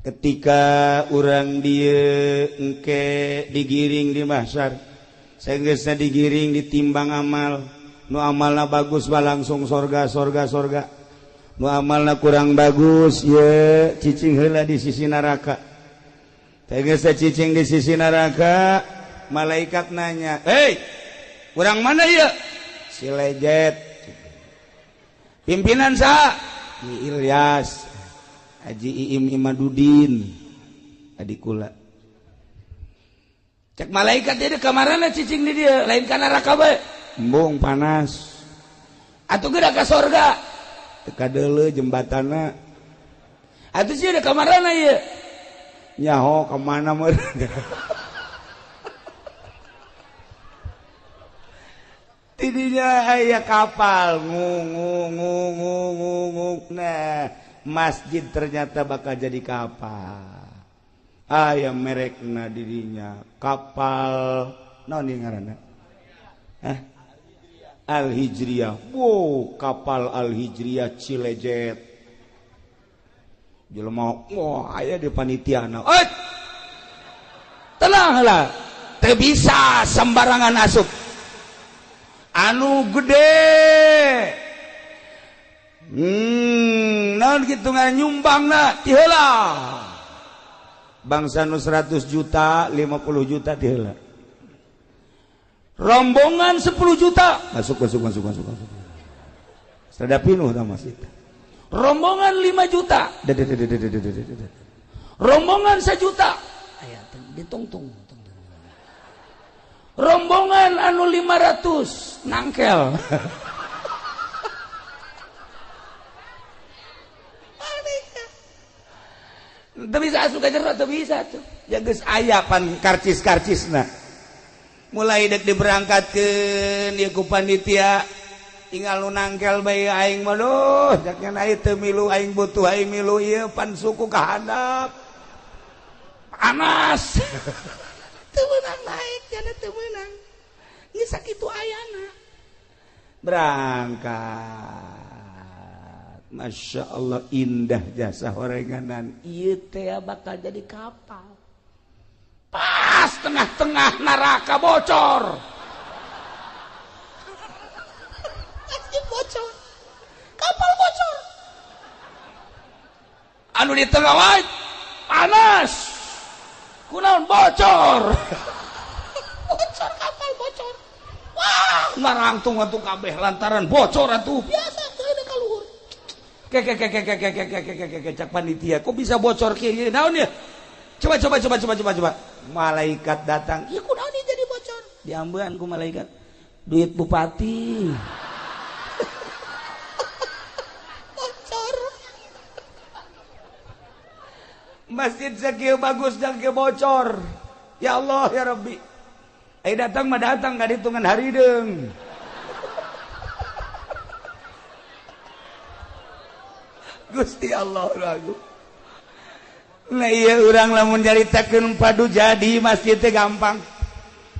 ketika urang dieu engke digiring di mahsyar saenggeusna digiring ditimbang amal nu amalna bagus mah langsung sorga nu amalna kurang bagus ye cicing heula di sisi neraka saenggeusna cicing di sisi neraka malaikat nanya hei urang mana ieu si lejet pimpinan saha Ilyas Haji Iim Imadudin adikula cek malaikat dia kamarana cicing di dia lain ka neraka bae embung panas atuh geura ka sorga teu kadeuleu jembatanna atuh sih ada kamarana ieu nyaho kemana meureun tidinya aya kapal ngung nah masjid ternyata bakal jadi kapal aya merekna dirinya kapal naon ieu ngaranna Al-Hijriyah. Wow, kapal Al-Hijriyah Cilejet. Jelema wah aya di panitiana. Tenanglah. Teu bisa sembarangan asup. Anu gede. Naon kitu nganyumbangna ti heula. Bangsa nu 100 juta, 50 juta ti heula. Rombongan 10 juta masuk. Sada pinuh ta masjid. Rombongan 5 juta. Rombongan 1 juta. Aya ditungtung. Rombongan anu 500 nangkel. Teu bisa asup ka jero teu bisa tuh. Ya geus aya pan karcis-karcisna. Mulai dek diberangkatkeun ieu ku panitia tinggal nu nangkel bae aing mah duh jaknya aya teu milu aing butuh aing milu ieu pan suku ka handap panas teu meunang naik jana teu meunang ieu sakitu ayana berangkat Masya Allah indah jasa horenganan ieu teh bakal jadi kapal pas tengah-tengah neraka bocor. Bocor. Kapal bocor. Anu di tengah wae panas. Kunaon bocor. Bocor kapal bocor. Wah, ngarangtung atuh kabeh lantaran bocor atuh. Biasa teu ada kaluhur. Cak panitia, kok bisa bocor kieu? Naon ya? Coba. Malaikat datang. Ya kunaon ieu jadi bocor? Diambean ku malaikat. Duit bupati. Bocor. Masjid sakieu bagus dan ke bocor. Ya Allah ya Rabbi. Ai datang mah datang ka ditungan harideung. Gusti Allah lagu. Nah iya urang lamun nyaritakeun padu jadi masjid teh gampang.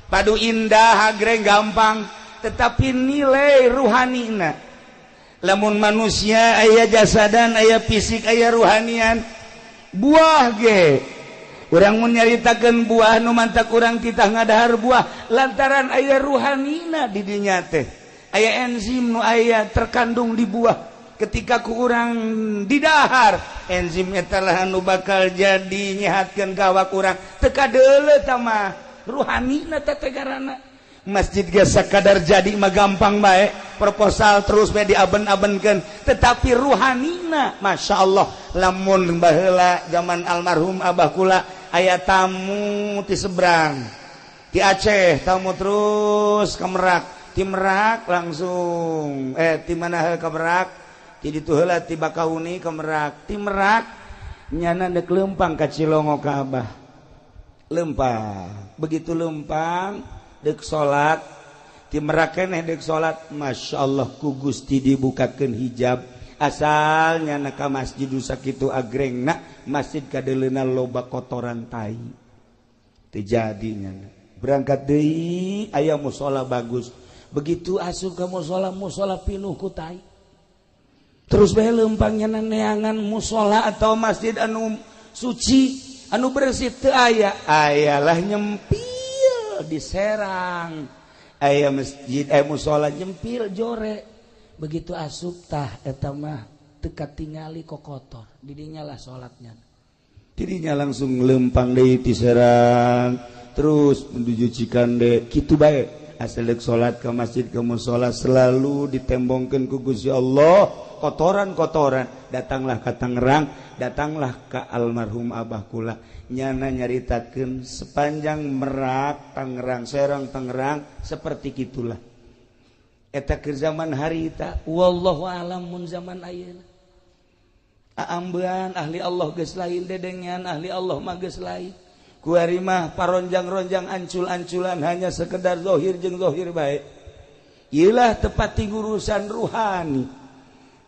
Padu indah agreng gampang, tetapi nilai ruhanina. Lamun manusia aya jasadan, aya fisik, aya ruhanian. Buah ge. Urang mun nyaritakeun buah nu mantak urang titah ngadahar buah lantaran aya ruhanina di dinya teh. Aya enzim nu aya terkandung di buah. Ketika ku urang didahar enzim eta lah anu bakal jadi nyehatkeun ka awak urang teu kadeuleu ta mah ruhanina teh tegarana masjid ge sakadar jadi mah gampang bae proposal terus bae diaben-abenkeun tetapi ruhanina masyaallah lamun baheula zaman almarhum abah kula aya tamu ti seberang ti Aceh tamu terus ka Merak ti Merak langsung ti mana ka Merak ti ditu heula ti Bakauni ka Merak ti Merak nyana deuk leumpang ka Cilongo ka Abah leumpang begitu leumpang deuk salat ti Merak keneh deuk salat masyaallah ku Gusti dibukakeun hijab asal nyana ka masjid sakitu agrengna masjid kadeleuna loba kotoran tai teu jadi nyana berangkat deui aya mushola bagus begitu asup ka mushola pinuh ku tai terus bae leumpangnya neangan mushola atau masjid anu suci anu bersih teu aya ayalah nyempil diserang aya masjid mushola nyempil jore begitu asup tah eta mah teu katingali kokotor didinya lah salatnya didinya langsung leumpang deui diserang terus menuju Cikande kitu bae asal deuk salat ka masjid ka mushola selalu ditembongkeun ku Gusti Allah kotoran-kotoran datanglah ke Tangerang datanglah ke almarhum abah kula nyana nyaritakeun sepanjang Merak Tangerang Serang Tangerang seperti gitulah eta keur zaman harita wallahu alam mun zaman ayeuna Aambean ahli Allah geus lain dedengan ahli Allah mah geus lain. Kuari mah paronjang-ronjang ancul-anculan hanya sekedar zahir jeung zahir bae. Ieulah tepati urusan ruhani.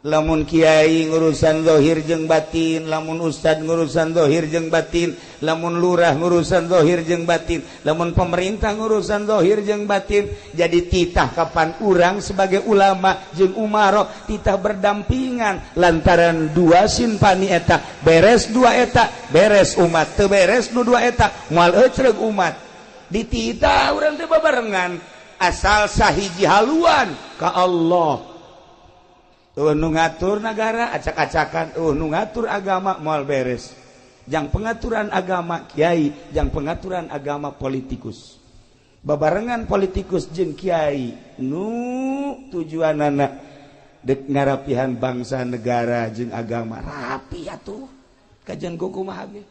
Lamun kiai ngurusan zahir jeung batin, lamun ustad ngurusan zahir jeung batin, lamun lurah ngurusan zahir jeung batin, lamun pemerintah ngurusan zahir jeung batin, jadi titah kapan urang sebagai ulama jeung umaro titah berdampingan lantaran dua simpani eta beres dua eta beres umat teu beres nu dua eta moal ecreug umat dititah urang teh babarengan asal sahiji haluan ka Allah. Nu ngatur negara acak-acakan, nu ngatur agama moal beres. Jang pengaturan agama kiai, jang pengaturan agama politikus. Babarengan politikus jeung kiai, nu tujuanana dek ngarapihan bangsa negara jeung agama rapi atuh. Kajian kumaha ge.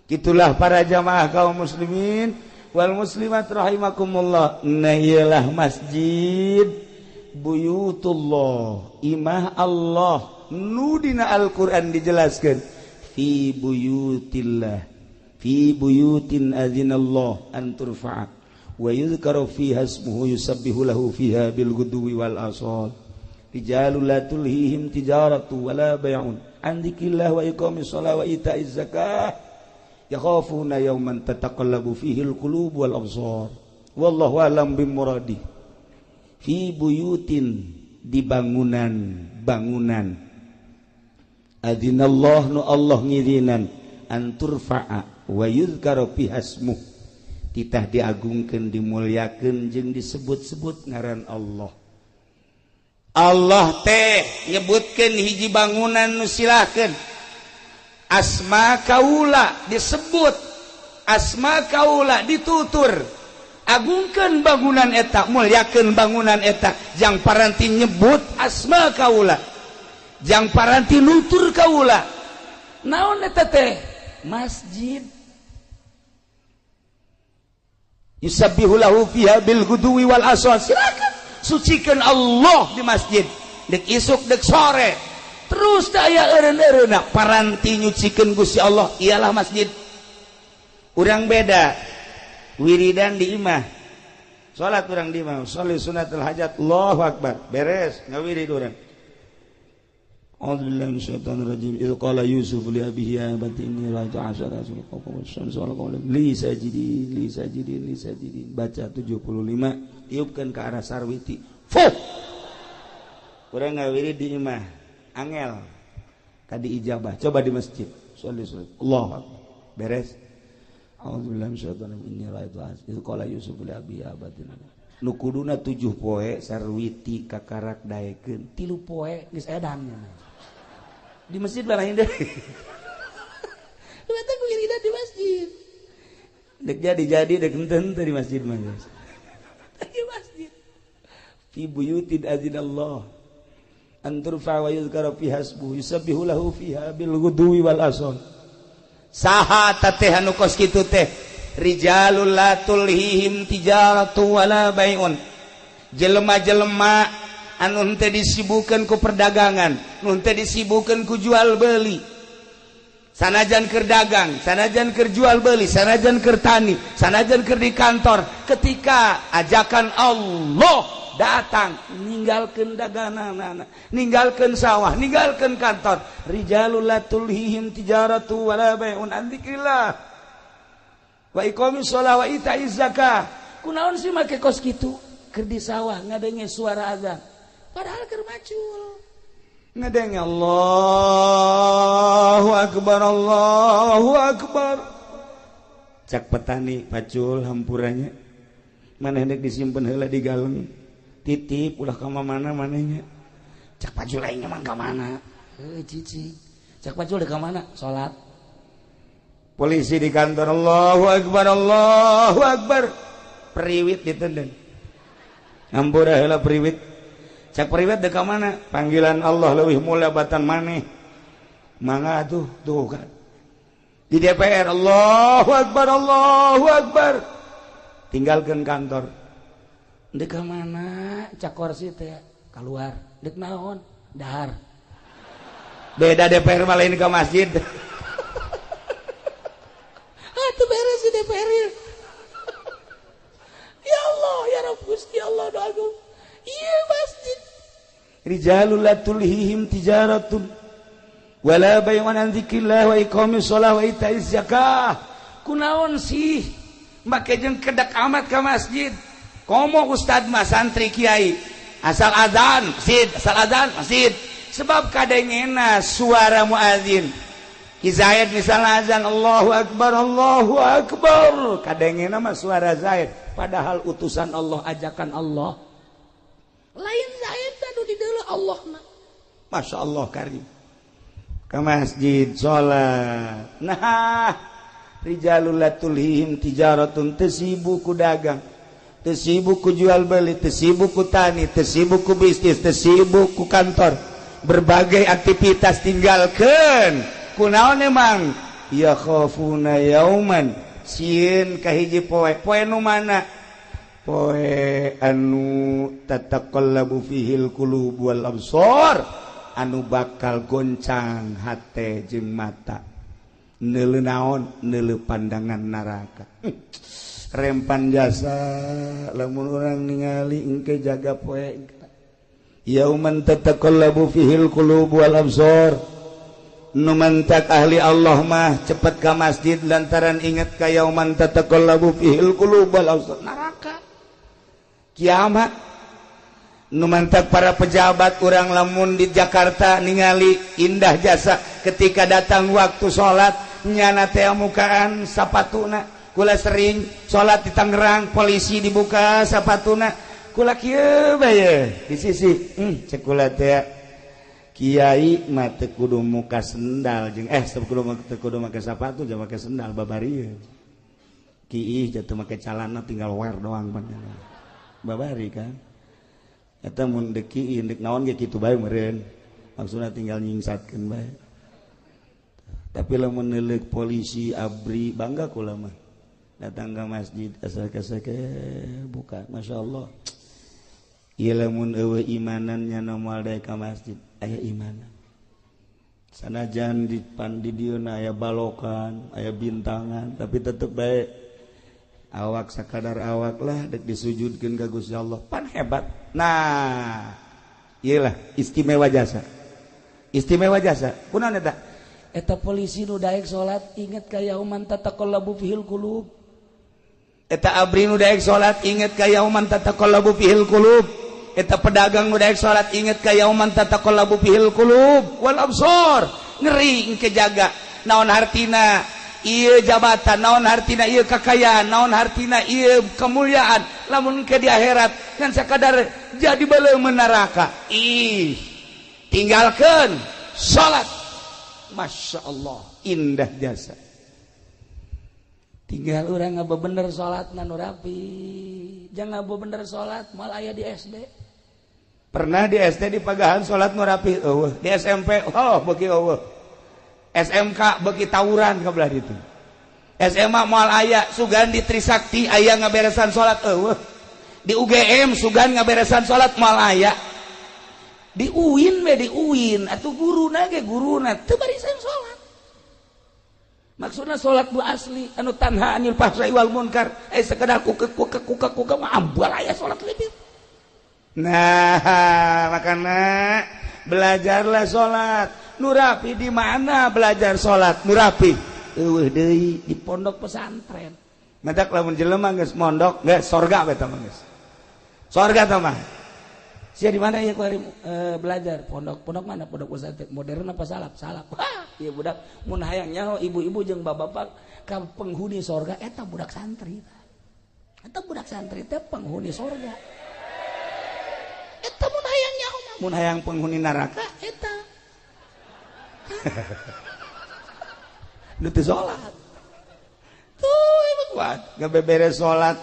Kitulah para jamaah kaum muslimin wal muslimat rahimakumullah. Nah iyalah masjid buyutullah imah Allah nu dina Al-Qur'an dijelaskeun fi buyutillah fi buyutin adzinallah an turfa'a wa yuzkaru fiha ismuhu yusabbihu lahu fiha bil ghudwi wal asal rijalul la tulhihim tijaratu wala bai'un an dzikrillah wa iqamis shalah wa ita'iz zakah yakhafuna yawman tataqallabu fihi al qulub wal absar wallahu a'lam bimuradi fi buyutin di bangunan adzinallah nu Allah ngirinan anturfa'a wa yuzkaru fiha ismuh titah diagungkeun dimuliakeun jeung disebut-sebut ngaran Allah. Allah teh nyebutkeun hiji bangunan nu silakeun asma kaula disebut asma kaula ditutur agungkeun bangunan eta mulyakeun bangunan eta jang paranti nyebut asma kaula jang paranti nutur kaula naon eta teh masjid yusabbihu lahu fiha bil ghudwi wal asal silakan sucikeun Allah di masjid dek isuk dek sore terus aya eureun-eureunna paranti nyucikeun Gusti Allah ialah masjid. Urang beda wiridan di imah salat urang di imah sholli sunatul hajat Allahu akbar beres ngawirid urang a'udzubillahi minasyaitonir rajim idz qala yusuf li abihi ya abati inni ra'aytu 'ashara kawkaban li sajidin baca 75 tiupkeun ke arah sarwiti fuh urang ngawirid di imah angel kadi ijabah coba di masjid sholli Allahu akbar beres a'udzubillahi minasyaitonir rajim inni ra'aytu idz qala yusuf li abihi ya abati nu kuduna 7 poe sarwiti kakarak daekeun 3 poe geus edan di masjid barahin deui eta ku iridan di masjid dek jadi dek henteu di masjid mah di masjid fi buyutin adzinallah an turfa wa yuzkara fiha ismuhu yusabbihu lahu fiha bil ghudwi wal asal saha teh anu kos kitu teh rijalul la tulhihim tijaratu wala bai'un jelema-jelema anu henteu disibukkeun ku perdagangan nu henteu disibukkeun ku jual beli sanajan keur dagang sanajan keur jual beli sanajan keur tani sanajan keur di kantor ketika ajakan Allah datang ninggalkeun dagangan ninggalkeun sawah ninggalkeun kantor rijalul la tulhihim tijaratu wala bai'un an dzikrillah wa iqamis shalah wa ita'iz zakah kunaon sih make kos kitu keur di sawah ngadenge suara azan padahal keur macul ngadenge Allahu akbar cak petani pacul hampurannya maneh hendak disimpen heula di galeng titip ulah ka mana manehnya cak pacul aing mah ka mana cicing cak pacul ka mana salat polisi di kantor Allahu akbar periwit ditendang ngampura heula periwit cak periwit dek ka mana panggilan Allah leuwih mulia batan maneh mangga tuh kan di DPR Allahu akbar tinggalkeun kantor dek ka mana cak kursi teh keluar dek naon dahar beda DPR malah ini ke masjid. Atuh beres di DPR ya. Ya Allah, ya Rabb Gusti Allah doaku. Iya masjid. Rijalul la tulhihim tijaratun wala bay'un an dzikrillah wa iqamis shalah wa ita'iz zakah. Kunaon sih make jeung kedak amat ka masjid? Komo ustad mah santri kiai asal adzan masjid, asal adzan masjid. Sebab kadengena suara muadzin Ki Zaid misalnya azan Allahu Akbar kadengena mah suara Zaid padahal utusan Allah ajakan Allah Lain Zaid anu di deuleu Allah mah. Masya Allah karim ke masjid sholat. Nah rijalul la tulhihim tijaratun tesibu ku dagang, tesibu ku jual beli, tesibu ku tani, tesibu ku bisnis, tesibu ku kantor, berbagai aktivitas tinggalkan kunaon emang ya khafuna yauman sieun kahiji poe nu mana poe anu tataqallabu fihil qulub wal absar anu bakal goncang hate jeung mata neuleuh naon neuleuh pandangan neraka. Rempan jasa lamun urang ningali engke jaga poe yauman tataqallabu fihil qulub wal absar. Nu mantak ahli Allah mah cepat ke masjid lantaran ingat ka yauman tataqallabu fihil qulub wal absar neraka kiamat. Nu mantak para pejabat urang lamun di Jakarta ningali indah jasa ketika datang waktu salat nyana teh mukaan sapatuna. Kula sering salat di Tangerang polisi dibuka sapatuna kula kieu bae di sisi cek kula teh kiai mah teu kudu muka sendal jeung teu kudu make sapatu jeung make sendal babarieu. Kiih jatuh make calana tinggal wear doang panjang. Babari kan. Eta mun deuk kiih deuk naon ge kitu bae meureun. Maksudna tinggal nyingsatkeun bae. Tapi lamun neuleuk polisi abri bangga kula mah. Datang ke masjid asal-asal buka masyaallah. Ieu lamun eueuh imanan nya moal daek ka masjid. Aya imanan sanajan di dieuna aya balokan aya bintangan tapi tetep bae awak sakadar awak lah dek disujudkeun ka Gusti Allah pan hebat. Nah iyalah istimewa jasa kunaon Eta polisi nu daek salat inget ka yauman tataqallabu fihil qulub. Eta abri nu daek salat inget ka yauman tataqallabu fihil qulub. Eta pedagang nu daek salat inget ka yauman tataqallabu fihil qulub wal absar. Ngeri engke jaga naon hartina ieu jabatan, naon hartina ieu kakayaan, naon hartina ieu kemuliaan lamun ke di akhirat ngan sakadar jadi beuleum neraka. Tinggalkeun salat. Masya Allah indah jasa. Tinggal urang ngabebener salatna nu rapi. Jangan ngabebener salat mal aya di SD. Pernah di SD di Pagahan salat nu rapi eueuh, di SMP beuki eueuh. SMK beuki tawuran ka belah ditu. SMA moal aya sugan di Trisakti aya ngaberesan salat eueuh. Di UGM sugan ngaberesan salat moal aya. Di UIN atuh guruna ge guruna teu barisan salat. Maksudna salat nu asli anu tanha anil fahsai wal munkar sekedar kuka mah ambal aya salat leuwih. Nah, makanya belajarlah salat nu rapi. Di mana belajar salat nu rapi? Eueuh deui di pondok pesantren. Matak lamun jelema geus mondok geus sorga we tah geus. Sorga tah mah. Sia di mana ya kuari belajar pondok mana pondok pesantren modern apa salap ieu budak mun hayang nyaho ibu-ibu jeung bapak-bapak ka penghuni sorga eta budak santri teh penghuni sorga eta mun hayang nyaho mun hayang penghuni neraka eta nu teu salat tuh ieu kuat gabeberes salat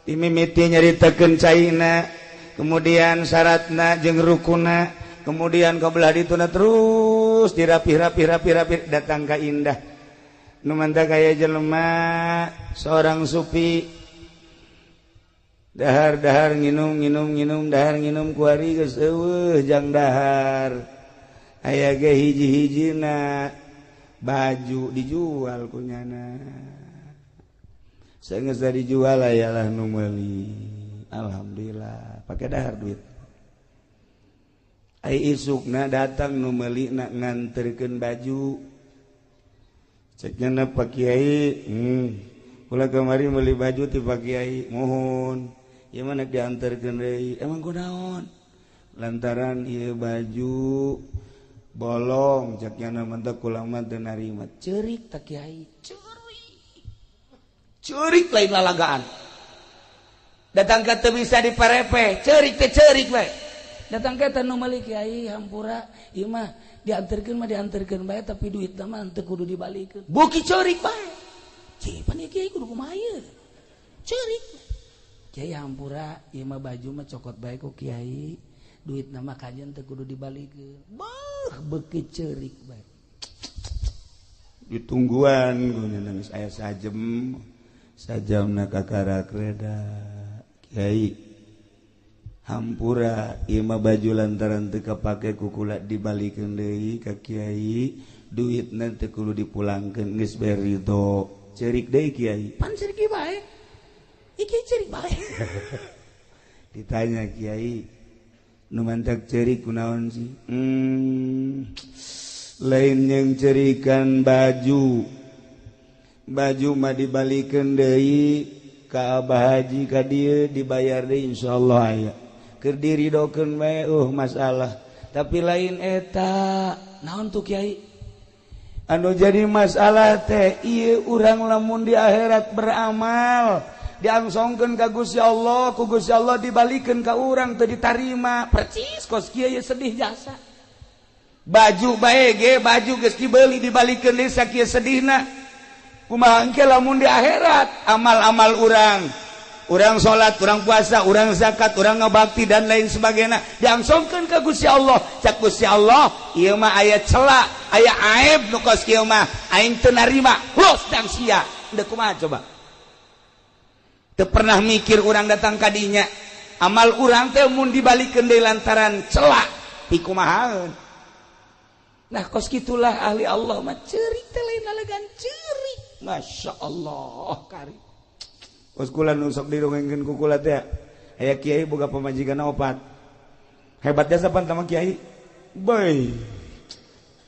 imimiti nyaritakeun caina kemudian syaratna jeung rukuna kemudian kabelah dituna terus dirapi datang ka indah nu mantap kaya jelema seorang sufi dahar nginum dahar nginum kuari geus eueuh jang dahar aya ge hiji-hijina baju dijual kunyana saenggeus dijual ayalah nu meuli alhamdulillah pake dahar duit ai isukna datang nu meuli na nganterkeun baju cekna Pak Kiai kula kamari meuli baju ti Pak Kiai mohon ieu mah dianterkeun deui emang kunaon lantaran ieu baju bolong cekna mentek kula mah teu narima ceurik tak Kiai ceurik lain lalagaan datang ka teu bisa diparepe ceurik teh ceurik we datang ke tanu meuli Kiai hampura ieu mah dianterkeun bae tapi duit mah teu kudu dibalikeun buki ceurik bae cih pan Kiai kudu kumaha ieu ceurik Kiai hampura ieu mah baju mah cokot bae ku Kiai duit mah kajen teu kudu dibalikeun beuki ceurik bae ditungguan guna nangis aya sajamna kakara kreda Kiai hampura ieu mah baju lantaran teu kapake ku kula dibalikeun deui ka Kiai duitna teu kudu dipulangkeun geus bae ridho ceurik deui Kiai pan ceurik bae iki ceurik bae ditanya Kiai nu mantak ceurik kunaon sih lain yang ceurikan baju mah dibalikeun deui ka Abah Haji ka dieu dibayar deui insyaallah aya keur diridokeun we masalah tapi lain eta naon tuh Kiai anu jadi masalah teh ieu urang lamun di akhirat beramal diangsongkeun ka Gusti Allah ku Gusti Allah dibalikeun ka urang teu ditarima percis kos kieu sedih jasa baju bae ge baju geus dibeuli dibalikeun deui sakieu sedihna kumaha engke lamun di akhirat amal-amal urang salat urang puasa urang zakat urang ngabakti dan lain sebagainya diangsongkeun ka Gusti Allah cak Gusti Allah ieu mah aya cela aya aib nu kos kieu mah aing teu narima los dan sia da kumaha coba teu pernah mikir urang datang ka dinya amal urang teh mun dibalikeun deui lantaran cela pikumahaeun nah kos kitulah ahli Allah mah ceurik teh lain lalegan ceurik masyaallah kari kos kula nu sok dirongengkeun ku kula teh aya kiai boga pamajikanna opat hebat jasa pan tama kiai boy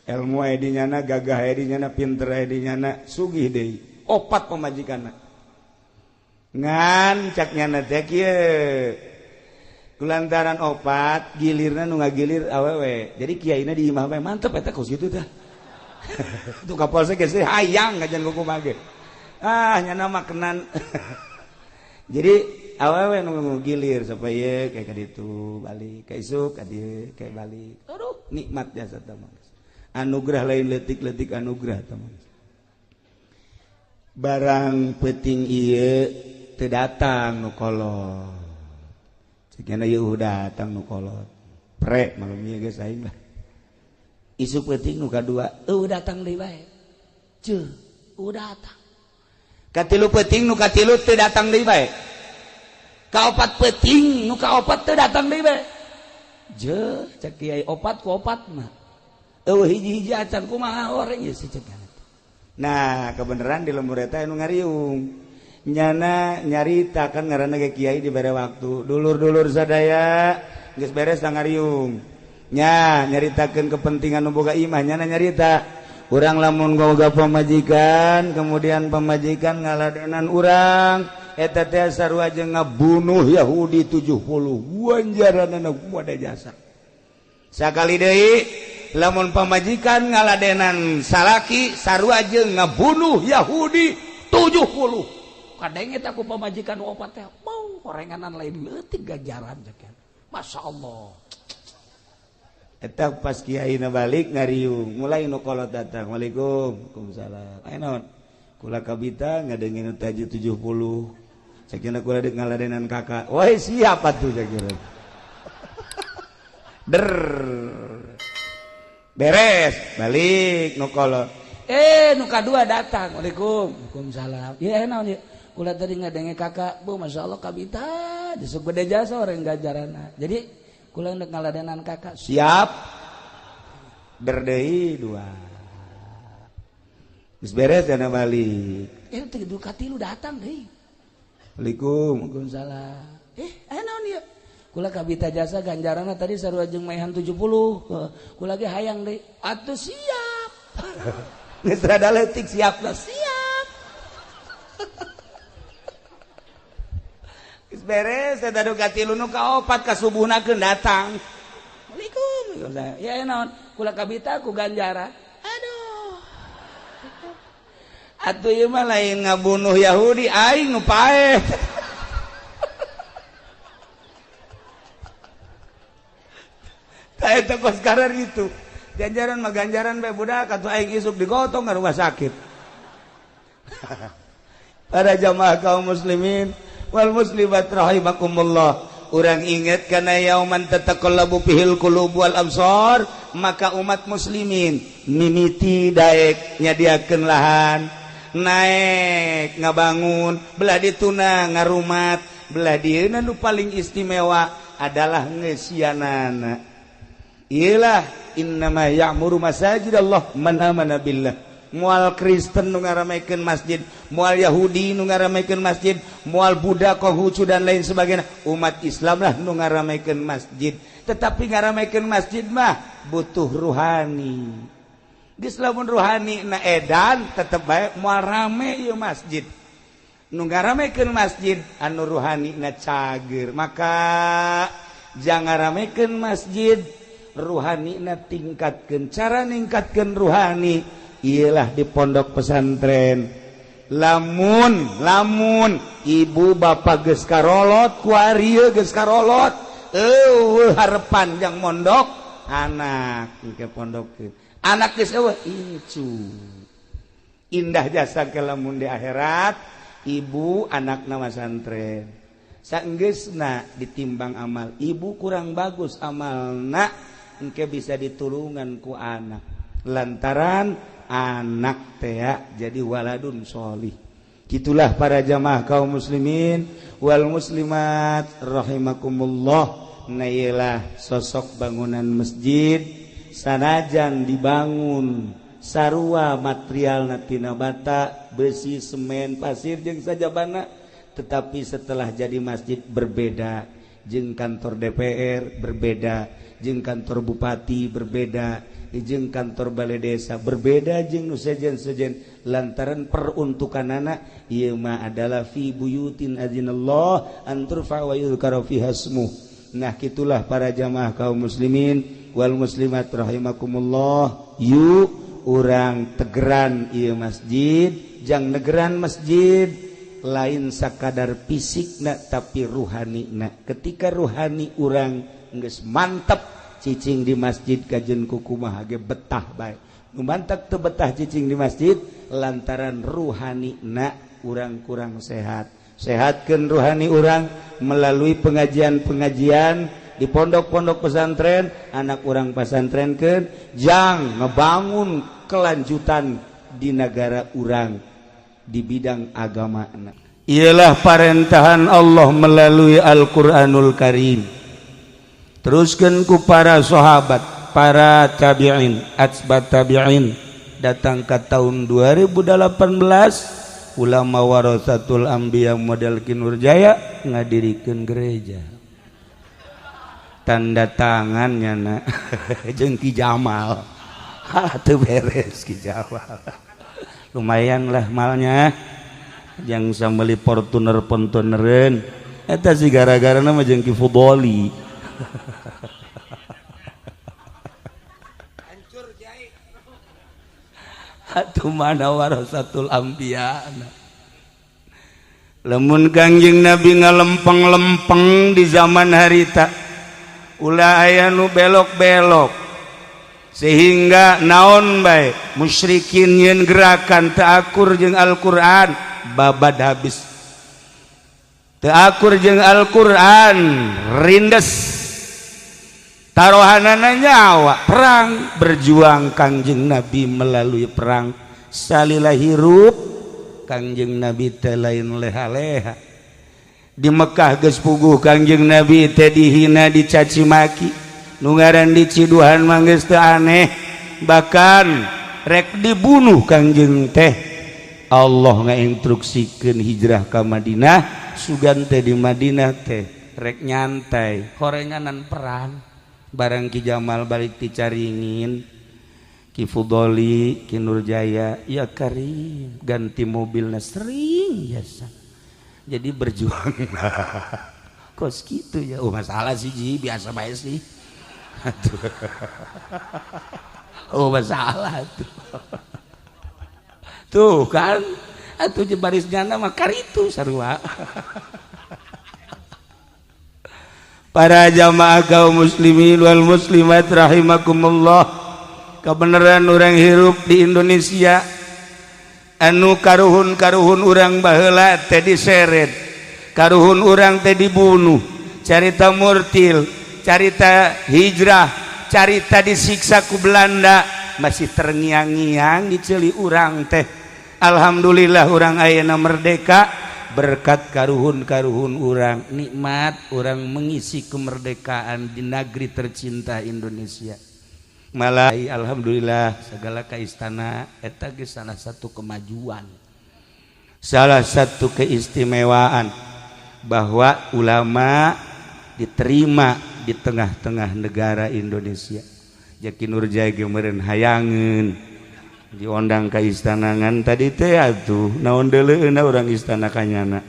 ilmu aya di nyana gagah aya di nyana pinter aya di nyana sugih deui opat pamajikanna ngan cak nyana teh kieu kulantaran opat gilirna nu ngagilir awewe jadi kiaina di imah bae mantep eta kos kitu teh tu kapolsek geus hayang ngajan kumaha ge nyana makenan jadi awewe nu gilir supaya kayak ka ditu balik ka isuk ka dieu kayak balik aduh nikmat jasa teh anugerah lain leutik-leutik anugerah teh barang penting ieu teu datang nu kolot ceukna ieu datang nu kolot pre malum ieu geus aing lah isu penting nu kadua datang deui bae ceu datang katilu penting nu katilu teu datang deui bae kaopat penting nu kaopat teu datang deui bae je cek kiai opat ku opat mah hiji-hiji acan kumaha oreng ieu ceukna nah kebenaran di lembur eta anu ngariung nyana nyarita kan ngaranna ge kiai dibere waktu dulur-dulur sadaya geus beres ngariung nya nyaritakeun kepentingan nu boga imah nyana nyarita urang lamun boga pamajikan kemudian pamajikan ngaladenan urang eta teh sarua jeung ngabunuh Yahudi 70 ganjaranna kumaha jasa sakali deui lamun pamajikan ngaladenan salaki sarua jeung ngabunuh Yahudi 70 kadang eta ku pamajikan opat teh mau horenganan lain leutik ganjaran ceuk masyaallah eta pas kiaina balik ngariung mulai nu kolot datang waalaikumsalam aya naon kula kabita ngadengin nu taji 70 sakieu kula deuk ngaladenan kakak woi siapa tuh sakieu der beres balik nu kolot nu kadua datang waalaikumsalam ieu naon ieu kula tadi ngadenge kakak bu masyaallah kabita disuk bade jasa orang ganjaranna jadi kula neuk ngaladenan kakak siap Berdei dua. Geus beres dana balik. Tilu katilu datang deui. Assalamualaikum. Waalaikumsalam. Aya naon ieu? Kula kabita jasa ganjaranna tadi sarua jeung maehan 70. Kula ge hayang deui. Atuh siap. Geus rada leutik siapna. Siap. Geus beres eta nu katilu nu kaopat kasubuhnakeun datang. Assalamualaikum. Ya naon? Kula kabita ku ganjara. Aduh. Atuh ieu mah lain ngabunuh Yahudi aing nu paeh. Tah eta kos karar itu. Ganjaran mah ganjaran bae budak atuh aing isuk digotong ka rumah sakit. Para jamaah kaum muslimin wal muslimat rahimakumullah. Urang inget kana yauman tataqallabu fihil qulub wal absar, maka umat muslimin mimiti daek nyadiakeun lahan, naek ngabangun, belah dituna ngarumat, belah dieuna nu paling istimewa adalah ngesianana. Iyalah innama ya'muru masajidallah man amana billah. Mual Kristen nu ngaramekeun masjid, mual Yahudi nu ngaramekeun masjid, mual Buddha, Konghucu dan lain sebagainya, umat Islam lah nu ngaramekeun masjid. Tetapi ngaramekeun masjid mah butuh ruhani. Geus lamun ruhani na edan tetep bae moal rame ieu masjid. Nu ngaramekeun masjid anu ruhani na cager. Maka jangan ngaramekeun masjid, ruhani na tingkatkeun. Cara ningkatkeun ruhani ialah di pondok pesantren. Lamun ibu bapak geus karolot ku arieu geus karolot, harepan jang mondok anak ke pondok. Anak geus eueuh incu. Indah jasa ke lamun di akhirat ibu anakna pesantren. Saenggeusna ditimbang amal, ibu kurang bagus amalna engke bisa ditulungan ku anak. Lantaran anak teh jadi waladun sholih. Gitulah para jamaah kaum muslimin wal muslimat rahimakumullah. Nailah sosok bangunan masjid sanajan dibangun sarua material tina bata, besi, semen, pasir jeung sajabana, tetapi setelah jadi masjid berbeda. Jeung kantor DPR berbeda, jeung kantor bupati berbeda, jeung kantor balai desa berbeda, jeung nu sejen-sejen lantaran peruntukanana ieu mah adalah fi buyutin adzinallah an turfa wa yuzkara fiha ismuh. Nah kitulah para jamaah kaum muslimin wal muslimat rahimakumullah. Yu urang tegeran ieu masjid, jang negeran masjid lain sakadar fisikna tapi ruhanina. Ketika ruhani urang geus mantep cicing di masjid kajen kukumaha ge betah bae. Nu mantap teu betah cicing di masjid lantaran ruhanina urang kurang sehat. Sehatkeun ruhani urang melalui pengajian-pengajian di pondok-pondok pesantren, anak urang pesantrenkeun jang ngebangun kelanjutan di negara urang di bidang agama. Ialah parentahan Allah melalui Al-Quranul Karim. Teruskan ku para sahabat, para tabi'in, atsbat tabi'in, datang ke tahun 2018 ulama warasatul anbiya model Kinurjaya ngadirikeun gereja. Tanda tangannya na jeung Ki Jamal. Teu beres Ki Jamal. Lumayan lah malnya, yang sambeli Fortuner-Fortunereun eta si gara-gara nama jeung Ki Fudoli. Hancur jai. Atuh mana warasatul anbiya. Lamun Kangjeng Nabi ngalempeng-lempeng di zaman harita ulah aya nu belok-belok. Sehingga naon bae musyrikin yen gerakan teu akur jeung Al-Qur'an babad habis. Teu akur jeung Al-Qur'an rindes. Tarohanana nyawa perang berjuang Kangjeng Nabi melalui perang salilah hirup Kangjeng Nabi teh lain leha-leha. Di Mekah geus puguh Kangjeng Nabi teh dihina dicaci maki. Nu ngaran diciduhan mah geus teu aneh, bahkan rek dibunuh Kangjeng teh Allah ngainstruksikeun hijrah ka Madinah sugan teh di Madinah teh rek nyantai horenganan perang barang Ki Jamal balik ti Caringin Ki Fudoli Ki Nurjaya ya Karim ganti mobilna sering biasa jadi berjuang kos gitu ya masalah sih Ji biasa bae sih masalah tuh kan atuh barisnya nama karitu sarua para jamaah kaum muslimin wal muslimat rahimakumullah kebenaran orang hirup di Indonesia anu karuhun urang baheula teh diseret karuhun urang teh dibunuh carita murtil carita hijrah carita disiksa ku Belanda masih terngiang-ngiang diceli urang teh alhamdulillah urang ayeuna merdeka berkat karuhun urang nikmat urang mengisi kemerdekaan di negeri tercinta Indonesia malah alhamdulillah segala ka istana eta ge salah satu kemajuan salah satu keistimewaan bahwa ulama diterima di tengah-tengah negara Indonesia Jaki Nurjaya ge meureun hayangeun diondang ka istana ngan tadi teh atuh naon deuleueuna urang istana kanyana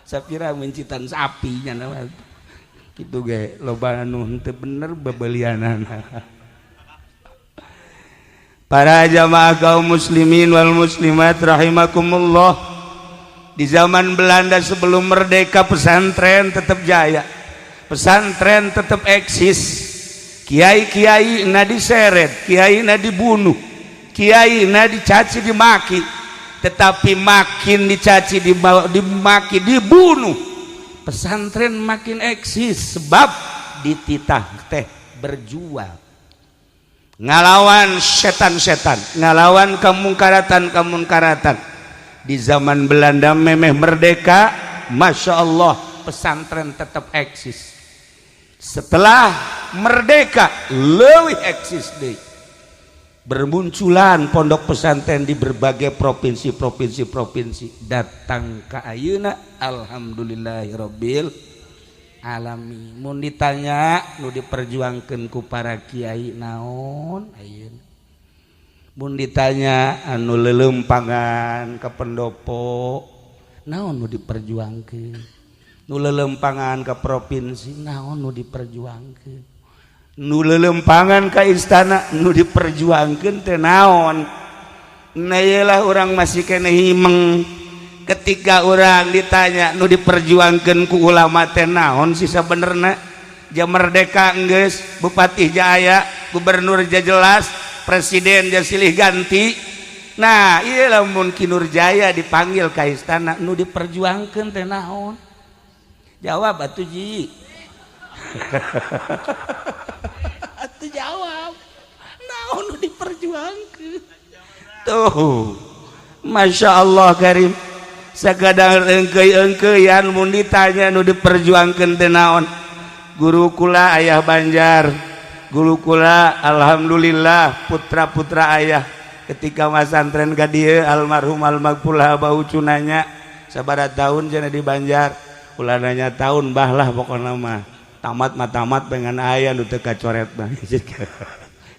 sapira mencitan sapi nya naon kitu ge loba anu henteu bener babelianana para jamaah kaum muslimin wal muslimat rahimakumullah di zaman Belanda sebelum merdeka pesantren tetap jaya pesantren tetap eksis kiai-kiai na diseret kiai na dibunuh kiai na dicaci dimaki tetapi makin dicaci dimaki dibunuh pesantren makin eksis sebab dititah teh berjuang ngalawan setan-setan ngalawan kemungkaratan di zaman Belanda memeh merdeka Masya Allah pesantren tetap eksis setelah merdeka leuwih eksis deui bermunculan pondok pesantren di berbagai provinsi datang ke ayeuna alhamdulillahirabbil alamin mun ditanya nu diperjuangkeun ku para kiai naon ayeuna mun ditanya anu leuleumpangan ka pendopo naon nu diperjuangkeun nu leuleumpangan ka provinsi naon nu diperjuangkeun nu leuleumpangan ka istana nu diperjuangkeun teh naon nayelah urang masih keneh himeng ketika urang ditanya nu diperjuangkeun ku ulama teh naon sih sabenerna ja merdeka geus bupati jaya gubernur ja jelas presiden ja silih ganti nah ieu lamun Ki Nurjaya dipanggil ka istana nu diperjuangkeun teh naon jawab atuh Ji atuh jawab naon nu diperjuangkeun tuh Masya Allah Karim sagadang engkeuy-engkeuyan mun ditanya nu diperjuangkeun teh naon guru kula ayah Banjar guru kula alhamdulillah putra-putra ayah ketika masantren ka dieu almarhum almarhumah bau cunanya sabaraha tahun cenah di Banjar ulah nanya tahun bah lah pokokna mah tamat pengen aya nu teu kacoret mah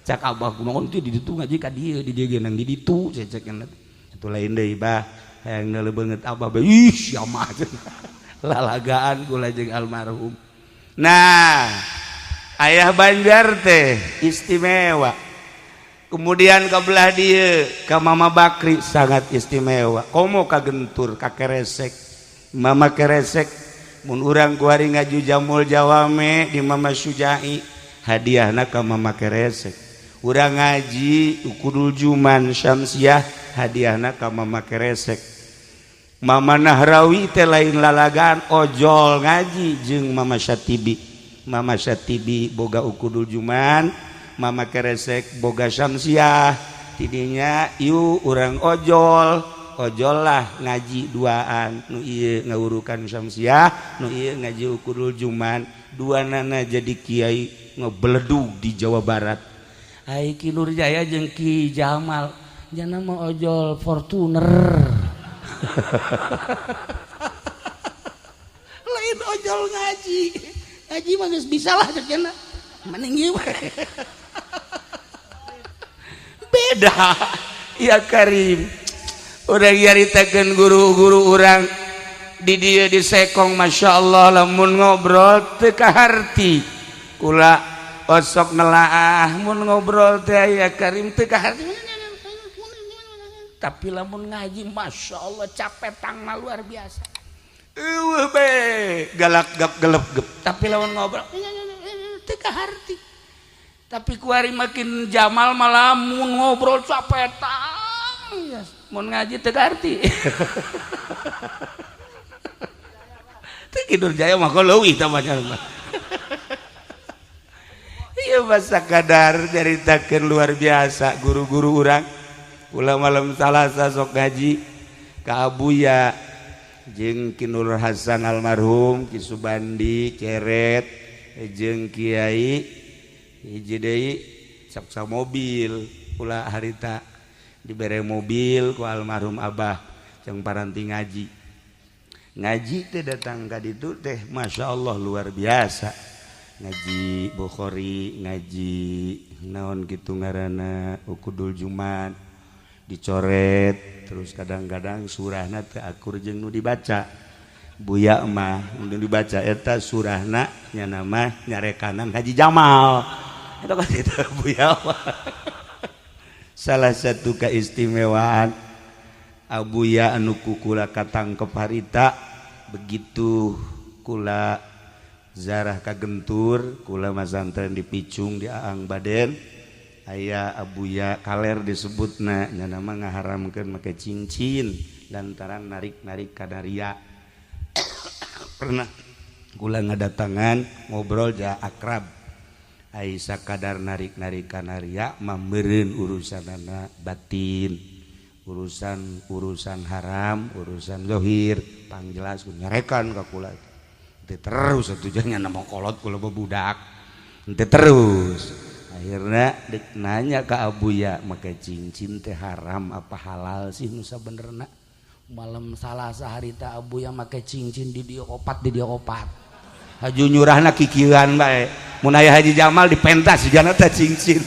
cak abah kunaon teh di ditu ngaji ka dieu di dieu geunang di ditu cecekna atuh lain deui bah hayang neuleuh beungeut abah bae ih sia mah lalagaan kula jeung almarhum nah ayah Banjar teh istimewa kemudian ka belah dieu ka Mama Bakri sangat istimewa komo ka gentur ka keresek Mama keresek mun urang kuari ngaju jamul jawame di Mama Syujai hadiahna ka Mama keresek urang ngaji ukudul juman syamsiah hadiahna ka Mama keresek Mama Nahrawi teh lain lalagaan ojol ngaji jeung Mama Syatibi boga ukudul juman Mama keresek boga syamsiah tidinya ieu urang ojol lah ngaji duaan nu ieu ngawurukan syamsiah nu ieu ngaji ukudul juman duanana jadi kiai ngebledug di Jawa Barat Hai Ki Nurjaya jeung Ki Jamal jangan mau ojol Fortuner lain ojol ngaji mah geus bisa lah cenah mending ieu beda ya Karim urang nyaritakeun guru-guru urang di dieu di Sekong Masya Allah lamun ngobrol teu kaharti kula osok ngelaah mun ngobrol teh ya Karim teu kaharti tapi lamun ngaji Masya Allah capetangna luar biasa be galak gap gelep gep tapi lamun ngobrol teu kaharti tapi kuari makin Jamal malah mun ngobrol capetang ya mun ngaji teu kaharti teu Ki Nurjaya mah leuwih tamanya iya masa kadar nyaritakeun luar biasa guru-guru urang ulah malam Salasa sok ngaji ka Abuya jeung Ki Nur Hasan almarhum Ki Subandi Ceret jeung Kiai hiji deui saksa mobil ulah harita dibere mobil ku almarhum Abah jeung paranti ngaji teh datang ka ditu teh Masya Allah luar biasa ngaji Bukhari ngaji naon gitu ngaranna Ukudul Jumat dicoret terus kadang-kadang surahna teu akur jeung nu dibaca Buya mah nu dibaca eta surahna nya nama nyarekanan Haji Jamal eta kan itu Buya salah satu keistimewaan Abuya anu kula katangkep harita begitu kula zarah kagentur kula masantren di Picung di Aang Baden aya Abuya kaler disebutna nya nama ngaharamkeun make cincin lantaran narik-narik kadaria pernah kula ngadatangan ngobrol ja akrab ai sakadar narik-narik kadaria mah meureun urusanana batin urusan haram urusan zahir pangjelas nyarekan ka kula teu terus atunya nama kolot kula budak teu terus akhirna dek nanya ka Abuya make cincin teh haram apa halal sih nu sabenerna malam Salasa harita Abuya make cincin di dieu opat haju nyurahna kikieuan bae mun aya Haji Jamal dipentas jana teh cincin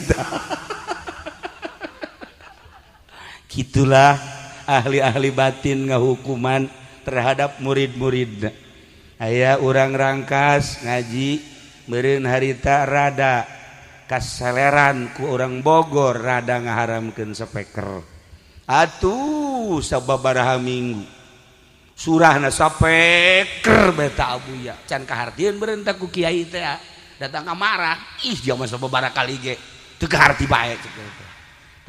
gitulah ahli-ahli batin ngahukuman terhadap murid-murid aya urang rangkas ngaji meureun harita rada kaseleran ku urang Bogor rada ngaharamkeun speaker atuh sababaraha minggu surahna speaker beta Abuya can kahartieun beureun ku kiai teh datang amarah ih jama sababaraha kali ge teu kaharti bae ceuk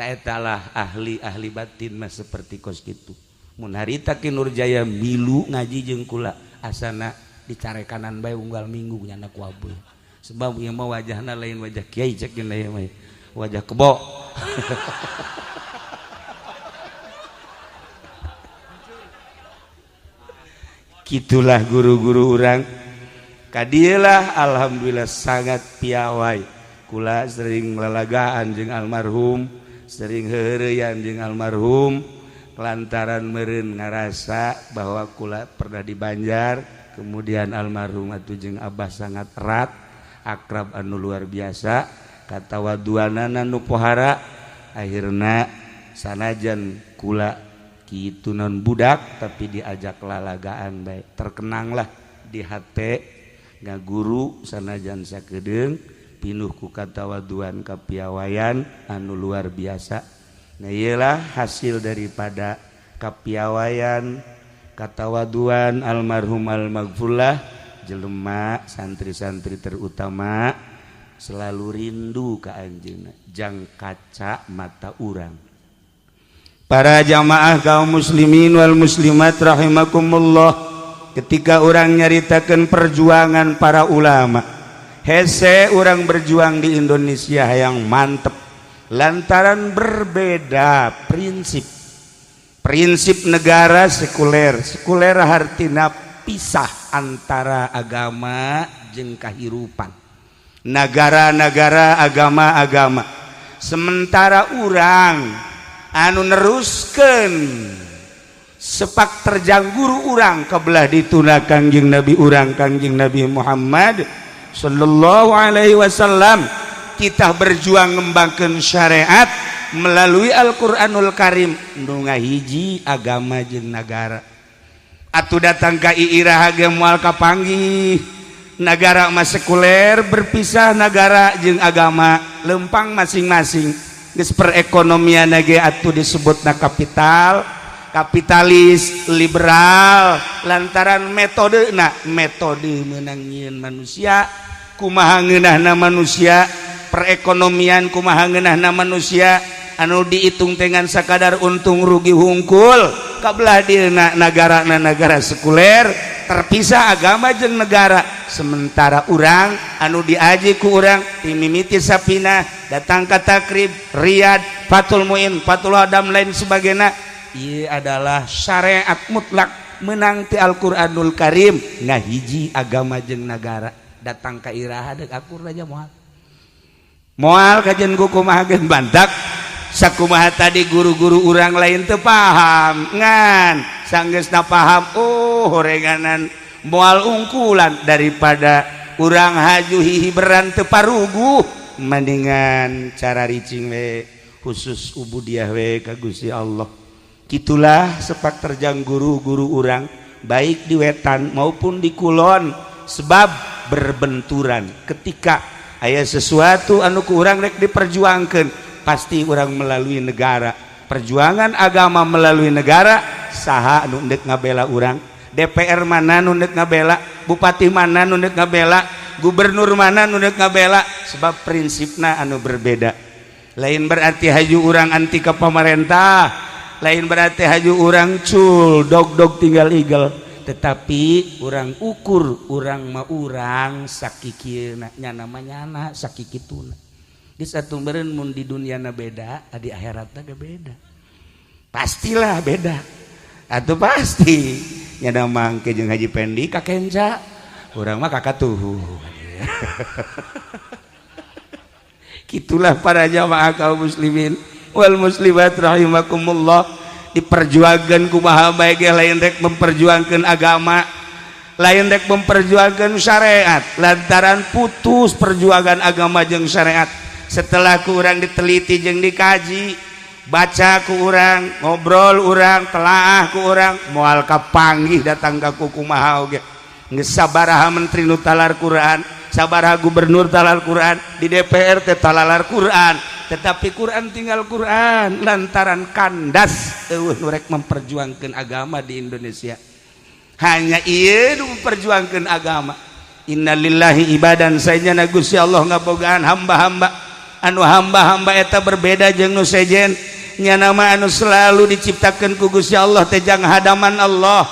taetalah ahli batin mah seperti kos kitu mun harita Ki Nurjaya milu ngaji jeung kula asana dicarekanan bae unggal minggu nyana ku Abuya sebab ieu mah wajahna lain wajah kiai cek ieu mah wajah kebo gitulah guru-guru urang kadielah alhamdulillah sangat piawai kula sering lalagaan jeung almarhum sering heureuyan jeung almarhum lantaran meureun ngarasa bahwa kula pernah di Banjar kemudian almarhum atuh jeung Abah sangat erat akrab anu luar biasa katawaduanana nu pohara akhirna sanajan kula kitu non budak tapi diajak lalagaan bae terkenanglah di hate ngaguru sanajan sakedeung pinuh ku katawaduan kapiawayan anu luar biasa. Nah iyalah hasil daripada kapiawayan katawaduan almarhum almaghfurlah jelema santri-santri terutama selalu rindu ka anjeunna jang kaca mata urang. Para jamaah kaum muslimin wal muslimat rahimakumullah, ketika orang nyaritakeun perjuangan para ulama hese orang berjuang di Indonesia yang mantep lantaran berbeda prinsip negara sekuler artina pisah antara agama jeung kahirupan negara-negara agama sementara urang anu neruskeun sepak terjang guru urang kabelah dituna Kangjeng Nabi urang Kangjeng Nabi Muhammad sallallahu alaihi wasallam. Kita berjuang ngembangkeun syariat melalui Al-Qur'anul Karim nu ngahiji agama jeung nagara. Atuh datang ka iirah ge moal kapanggih. Negara mah sekuler berpisah negara jeung agama lempang masing-masing. Geus perekonomian ge atuh disebutna kapital, kapitalis, liberal lantaran metode meunang nyieun manusia, kumaha ngeunahna manusia, perekonomian kumaha ngeunahna manusia anu dihitung dengan sakadar untung rugi hungkul kabelah dieuna negara sekuler terpisah agama jeung negara. Sementara urang anu diaji ku urang ti mimiti sapina datang ka takrib Riyad Fathul Muin Fathul Adam lain sebagainya ieu adalah syariat mutlak menang ti Al-Qur'anul Karim ngahiji agama jeung negara. Datang ka iraha deuk akur aja moal kajen ku kumaha geus bantak sakumaha tadi guru-guru urang lain teu paham ngan sanggeusna paham horenganan moal ungkulan daripada urang haju hihiberan teu paruguh mendingan cara ricing we khusus ubudiah we ka Gusti Allah. Kitulah sepak terjang guru-guru urang baik di wetan maupun di kulon sebab berbenturan ketika aya sesuatu anu ku urang rek diperjuangkeun pasti urang melalui negara. Perjuangan agama melalui negara saha anu endek ngabela urang, DPR mana nu endek ngabela, bupati mana nu endek ngabela, gubernur mana nu endek ngabela, sebab prinsipna anu berbeda. Lain berarti haju urang anti ka pamarentah, lain berarti haju urang cul dog tinggal igel, tetapi urang ukur urang mah urang sakikieuna nya namanya sakikituna. Di satu meureun mun di duniana beda, di akhiratna ge beda. Pastilah beda. Atuh pasti. Nya da mangke jeung Haji Pendi ka Kenca. Urang mah ka Katuhu. Kitulah para jamaah kaum muslimin wal muslimat rahimakumullah diperjuangkeun kumaha bae ge lain rek memperjuangkeun agama, lain rek memperjuangkeun syariat lantaran putus perjuangan agama jeung syariat. Setelah ku urang diteliti jeung dikaji, baca ku urang, ngobrol urang, telaah ku urang, moal kapanggih datang ka kumaha oge. Geus sabaraha menteri nu talar Quran, sabaraha gubernur talar Quran, di DPR teh talalar Quran, tetapi Quran tinggal Quran lantaran kandas eueuh nu rek memperjuangkeun agama di Indonesia. Hanya ieu nu memperjuangkeun agama. Innalillahi ibadan sayyidina Gusti Allah ngabogaan hamba-hamba anu hamba-hamba eta berbeda jeung nu sejen nya nama anu selalu diciptakeun ku Gusti Allah teh jang hadaman Allah,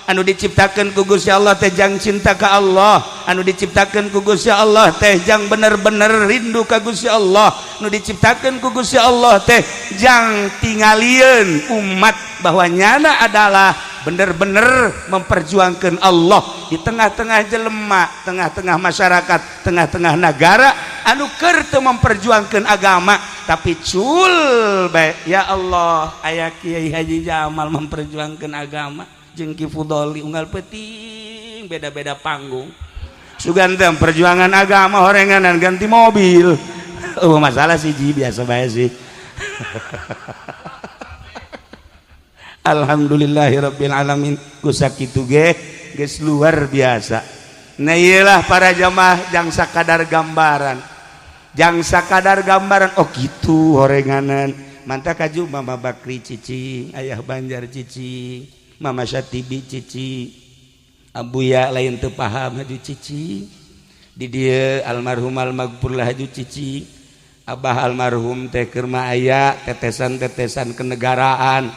anu diciptakeun ku Gusti Allah teh jang cinta ka Allah, anu diciptakeun ku Gusti Allah teh jang bener-bener rindu ka Gusti Allah, anu diciptakeun ku Gusti Allah teh jang tingalieun umat bahwa nyana adalah bener-bener memperjuangkan Allah di tengah-tengah jelema, tengah-tengah masyarakat, tengah-tengah negara anu keur teu memperjuangkan agama tapi cul bae ya Allah aya Kiai Haji Jamal memperjuangkan agama jeung Ki Fudoli unggal peuting beda-beda panggung sugan teh perjuangan agama horenganan ganti mobil masalah siji biasa bae sih. Alhamdulillahirabbil alamin kusakitu ge geus luar biasa. Nah iyalah para jamaah jang sakadar gambaran. Jang sakadar gambaran oh gitu horenganan. Manta kaju Mama Bakri Cici, Ayah Banjar Cici, Mama Syatibi Cici. Abuya lain teu paham haju Cici. Di dieu almarhum almaghfurlah haju Cici. Abah almarhum teh keur mah aya tetesan-tetesan kenegaraan.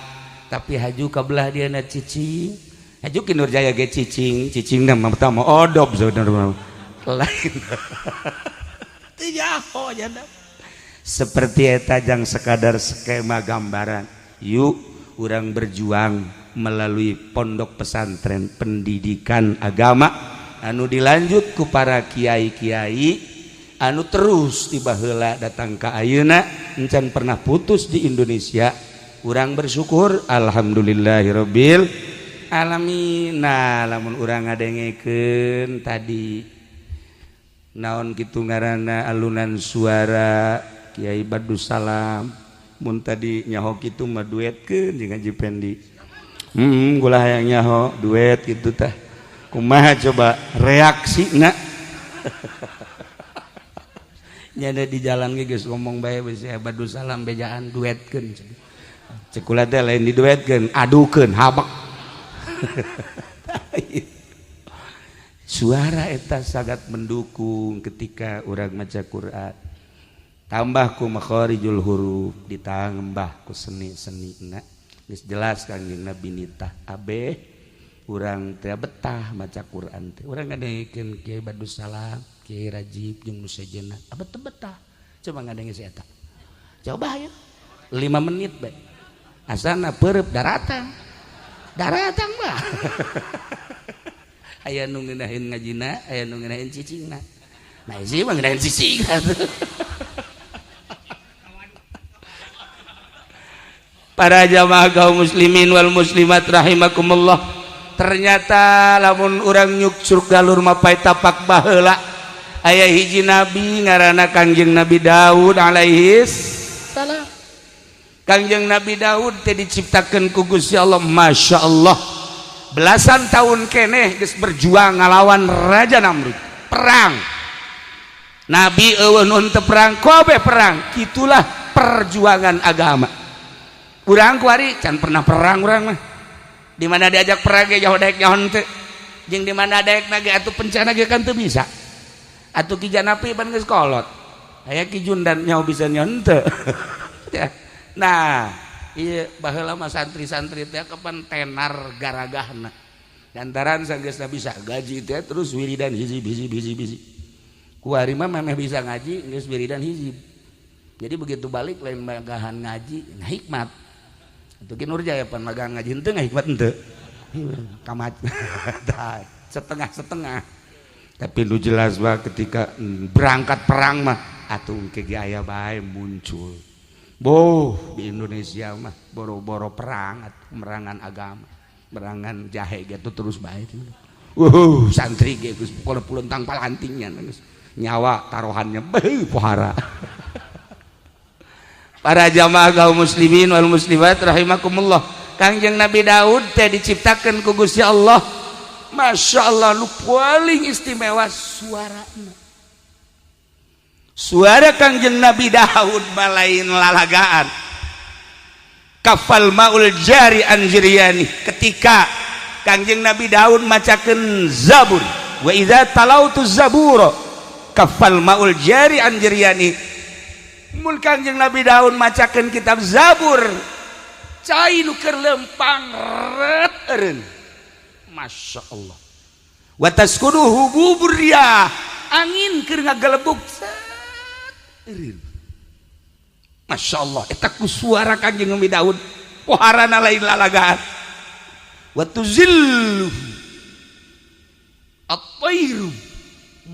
Tapi haju kabelah dia na Cici, haju ki Nurjaya ge cicing nama pertama odop saudara lain tijaho janda seperti eta jang sekadar skema gambaran. Yuk urang berjuang melalui pondok pesantren pendidikan agama anu dilanjut ku para kiai-kiai anu terus tiba heula datang ka ayeuna encan pernah putus di Indonesia. Urang bersyukur alhamdulillahirabbil alamin. Nah lamun urang ngadengekeun tadi naon kitu ngaranna alunan suara Kiai Badus Salam mun tadi nyaho kitu mah duetkeun jeung Haji Pendi. Gula hayang nyaho duet kitu tah. Kumaha coba reaksina? Nyada di jalan ge geus ngomong bae bisi Badus Salam bejaan duetkeun. Cek kula teh lain diduetkeun, adukeun habak. Suara eta sangat mendukung ketika urang maca Quran. Tambah ku makharijul huruf, ditambah ku seni-senina. Geus jelas Kangjeng Nabi nitah abeh urang teh betah maca Quran teh. Urang ngadengekeun Kiai Badus Salam, Kiai Rajib jeung nu sejenna. Abet teh betah. Coba ngadenge si eta. Coba ya. 5 menit bae. Asana peureup daratan. Daratan mah. Aya nu ngeunaheun ngajina, aya nu ngeunaheun cicingna. Nah, isi mah ngeunaheun cicing. Para jamaah kaum muslimin wal muslimat rahimakumullah. Ternyata lamun urang nyuk surga lur mapai tapak baheula. Aya hiji nabi ngaranna Kangjeng Nabi Daud alaihi salam. Kangjeng Nabi Daud teh diciptakeun ku Gusti Allah, Masya Allah. Belasan tahun keneh geus berjuang ngalawan Raja Namrud. Perang. Nabi eueun teu perang, kobe perang. Kitulah perjuangan agama. Urang kuari can pernah perang urang mah. Di mana diajak perang ge jauh daek jauh teu. Jeung di mana daekna ge atuh pencana ge kan teu bisa. Atuh Ki Janapi ban geus kolot. Aya Ki Jundan nyaho bisa nyaho teu. Nah, ieu baheula mah santri-santri teh kapan tenar garagahna. Lantaran sanggeusna bisa gaji teh terus wiridan hizib. Kuari mah memeh bisa ngaji geus wiridan hizib. Jadi begitu balik lain magahan ngaji, hikmat. Itu Ki Nurjaya pan magang ngaji henteu hikmat henteu. Kamat. Setengah-setengah. Tapi lu jelas bah ketika berangkat perang mah atuh ke aya bae muncul. Boh di Indonesia mah boro-boro perang merangan agama, merangan jahe gitu terus baik. Santri ge geus puluntang palantingnya nyawa taruhannya beuh pohara. Para jamaah kaum muslimin wal muslimat rahimakumullah. Kangjeng Nabi Daud teh diciptakeun ku Gusti Allah. Masya Allah lu paling istimewa suarana. Suara Kangjeng Nabi Daud malain lalagaan. Kafal maul jari anjiryani. Ketika Kangjeng Nabi Daud macakeun Zabur, wa idza talautu zabura kafal maul jari anjiryani. Mun Kangjeng Nabi Daud macakeun kitab Zabur, cai nu keur lempang ret eureun. Masya Allah. Wa taskunuhu buburiyah, angin keur ngagelebuk. Masya Allah, eta ku suara Kangjeng Nabi Daud poharana lain lalagaan. Wa tuzillu at-tayru,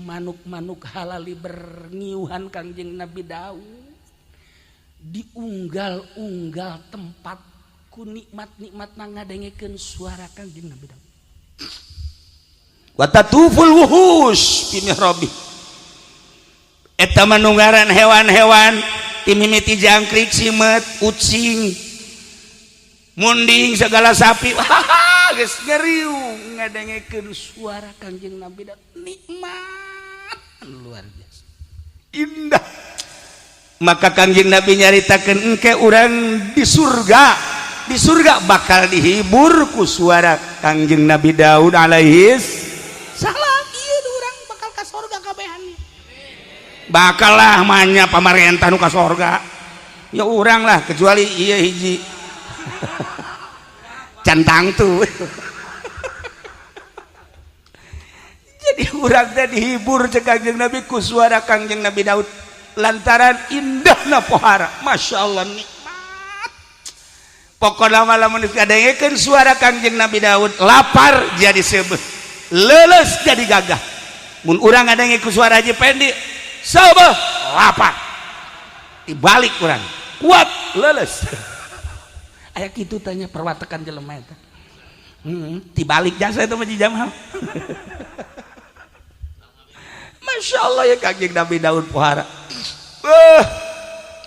manuk-manuk halali berngiuhan Kangjeng Nabi Daud di unggal-unggal tempat ku nikmat-nikmatna ngadengekeun suara Kangjeng Nabi Daud. Wa tatuful wuhush fi mihrabi, eta manunggaran hewan-hewan timimiti jangkrik, simet, ucing, munding, segala sapi. Geus ngeriu ngadengekeun suara Kangjeng Nabi Daud. Nikmat luar biasa. Indah. Maka Kangjeng Nabi nyaritakeun engke urang di surga. Di surga bakal dihibur ku suara Kangjeng Nabi Daud alaihi salam. Ieu urang bakal ka surga kabehan. Bakal lah manya pamarentah nu ka sorga. Ya urang lah kecuali iya hiji cantang tuh. Jadi urang teh dihibur cek Kangjeng Nabi ku suara Kangjeng Nabi Daud lantaran indahna pohara. Masya Allah nikmat. Pokokna lamun kadengekeun suara Kangjeng Nabi Daud lapar jadi seubeuh, leuleus jadi gagah. Mun urang ngadenge ku suara Haji Pendi sabeuh lapar. dibalik kurang kuat leles aya kitu tanya perwatakan jelema eta dibalik jasa itu mah Jamal Masya Allah ya Kangjeng Nabi Daud pohara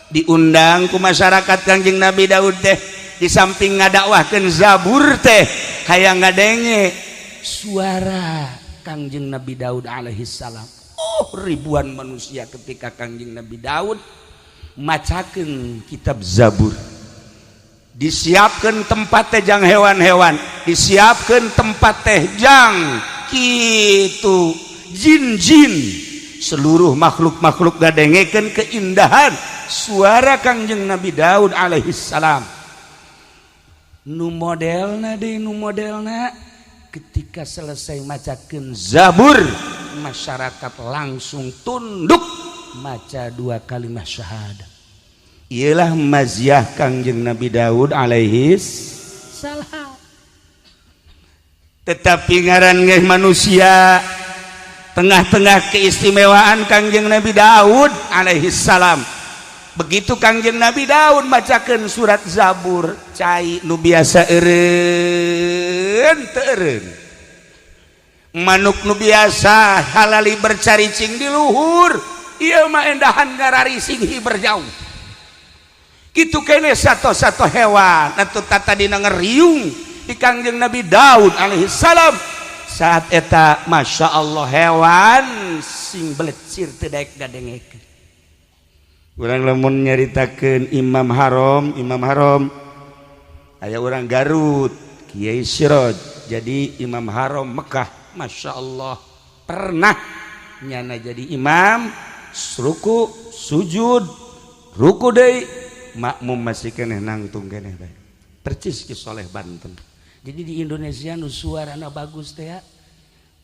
diundang ku masyarakat Kangjeng Nabi Daud teh di samping ngadakwahkeun Zabur teh hayang ngadenge suara Kangjeng Nabi Daud alaihi salam. Ribuan manusia ketika Kangjeng Nabi Daud macakeun kitab Zabur. Disiapkeun tempat teh jang hewan-hewan, disiapkeun tempat teh jang kitu jin-jin, seluruh makhluk-makhluk ngadengekeun keindahan suara Kangjeng Nabi Daud alaihi salam. Nu modelna deui nu modelna ketika selesai macakeun Zabur masyarakat langsung tunduk maca 2 kalimat syahadat. Ialah maziah Kangjeng Nabi Daud alaihi salam. Tetapi ngaran ngeh manusia tengah-tengah keistimewaan Kangjeng Nabi Daud alaihi salam. Begitu Kangjeng Nabi Daud macakeun surat Zabur, cai nu biasa eureun teu eureun. Manuk nu biasa halali bercaricing di luhur, ieu mah endahan ngararising berjauh. Kitu kene sato-sato hewan atuh tadina ngeriung di Kangjeng Nabi Daud alaihi salam. Saat eta Masya Allah hewan sing belecir teu daek gadengekeun. Urang lamun nyaritakeun Imam Haram aya urang Garut Kiai Siroj jadi Imam Haram Mekah. Masya Allah pernah nyana jadi imam ruku sujud ruku deui makmum masih keneh nangtung keneh bae percis ki soleh Banten. Jadi di Indonesia nu suarana bagus teh ya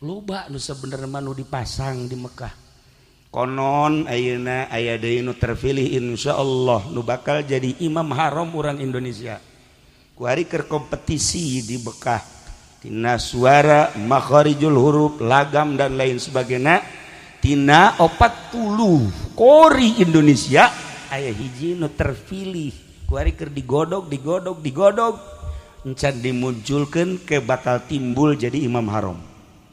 loba nu sabenerna mah nu dipasang di Mekah. Konon ayeuna aya deui nu terpilih insyaallah nu bakal jadi imam haram urang Indonesia. Ku ari keur kompetisi di Mekah. Tina suara, makharijul huruf, lagam dan lain sebagainya. Tina 40 kori Indonesia aya hiji nu terpilih. Ku ari keur digodog encan dimunculkeun ke bakal timbul jadi imam haram.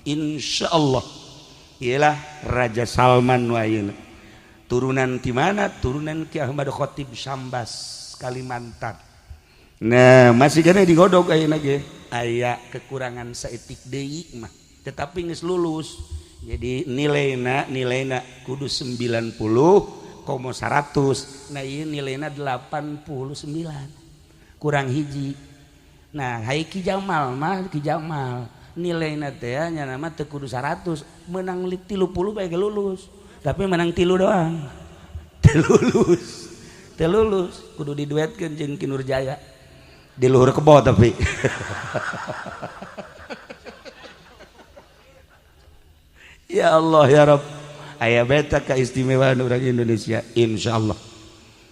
Insyaallah. Ialah Raja Salman nu ayeuna. Turunan ti mana? Turunan Ki Ahmad Khatib Syambas Kalimantan. Nah, masih kena digodog ayeuna ge. Aya kekurangan saeutik deui mah. Tetapi geus lulus. Jadi nilainya kudu 90,100. Nah, ieu nilaina 89. Kurang hiji. Nah, hai Ki Jamal nilaina teh nya nama teu kudu 100, menang 30 bae lulus. Tapi menang 3 doang. Teu lulus. Kudu diduetkeun jeung Ki Nurjaya. Di luhur kebo tapi. Ya Allah ya Rabb. Aya beta keistimewaan orang Indonesia insyaallah.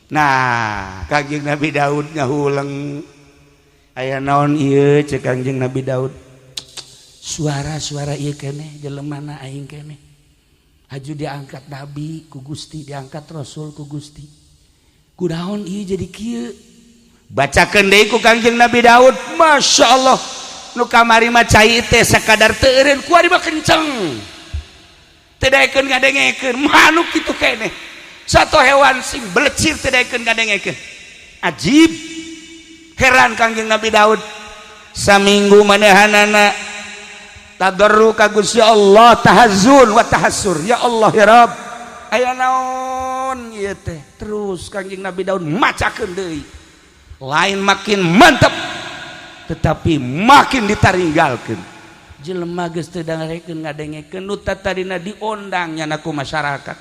Nah, Kangjeng Nabi Daud ngahulang aya naon ieu cek Kangjeng Nabi Daud. Suara-suara ieu keneh jelemana aing keneh. Haju diangkat nabi ku Gusti, diangkat rasul ku Gusti. Kunaon ieu jadi kieu? Bacakeun deui ku Kangjeng Nabi Daud. Masya Allah nu kamari mah cai teh sakadar teu eureun ku ari mah kenceng. Teu daekeun ngadengekeun manuk kitu keneh. Satu hewan sing belecir teu daekeun ngadengekeun. Ajib. Heran Kangjeng Nabi Daud. Saminggu manehanana tadarru ka Gusti Allah tahazzun wa tahassur. Ya Allah ya Rabb. Aya naon ieu teh? Terus Kangjeng Nabi Daud macakeun deui. Lain makin mantap tetapi makin ditaringgalkeun. Jelema geus teu dengerekeun ngadengekeun nu tadina diondang nyana ku masyarakat.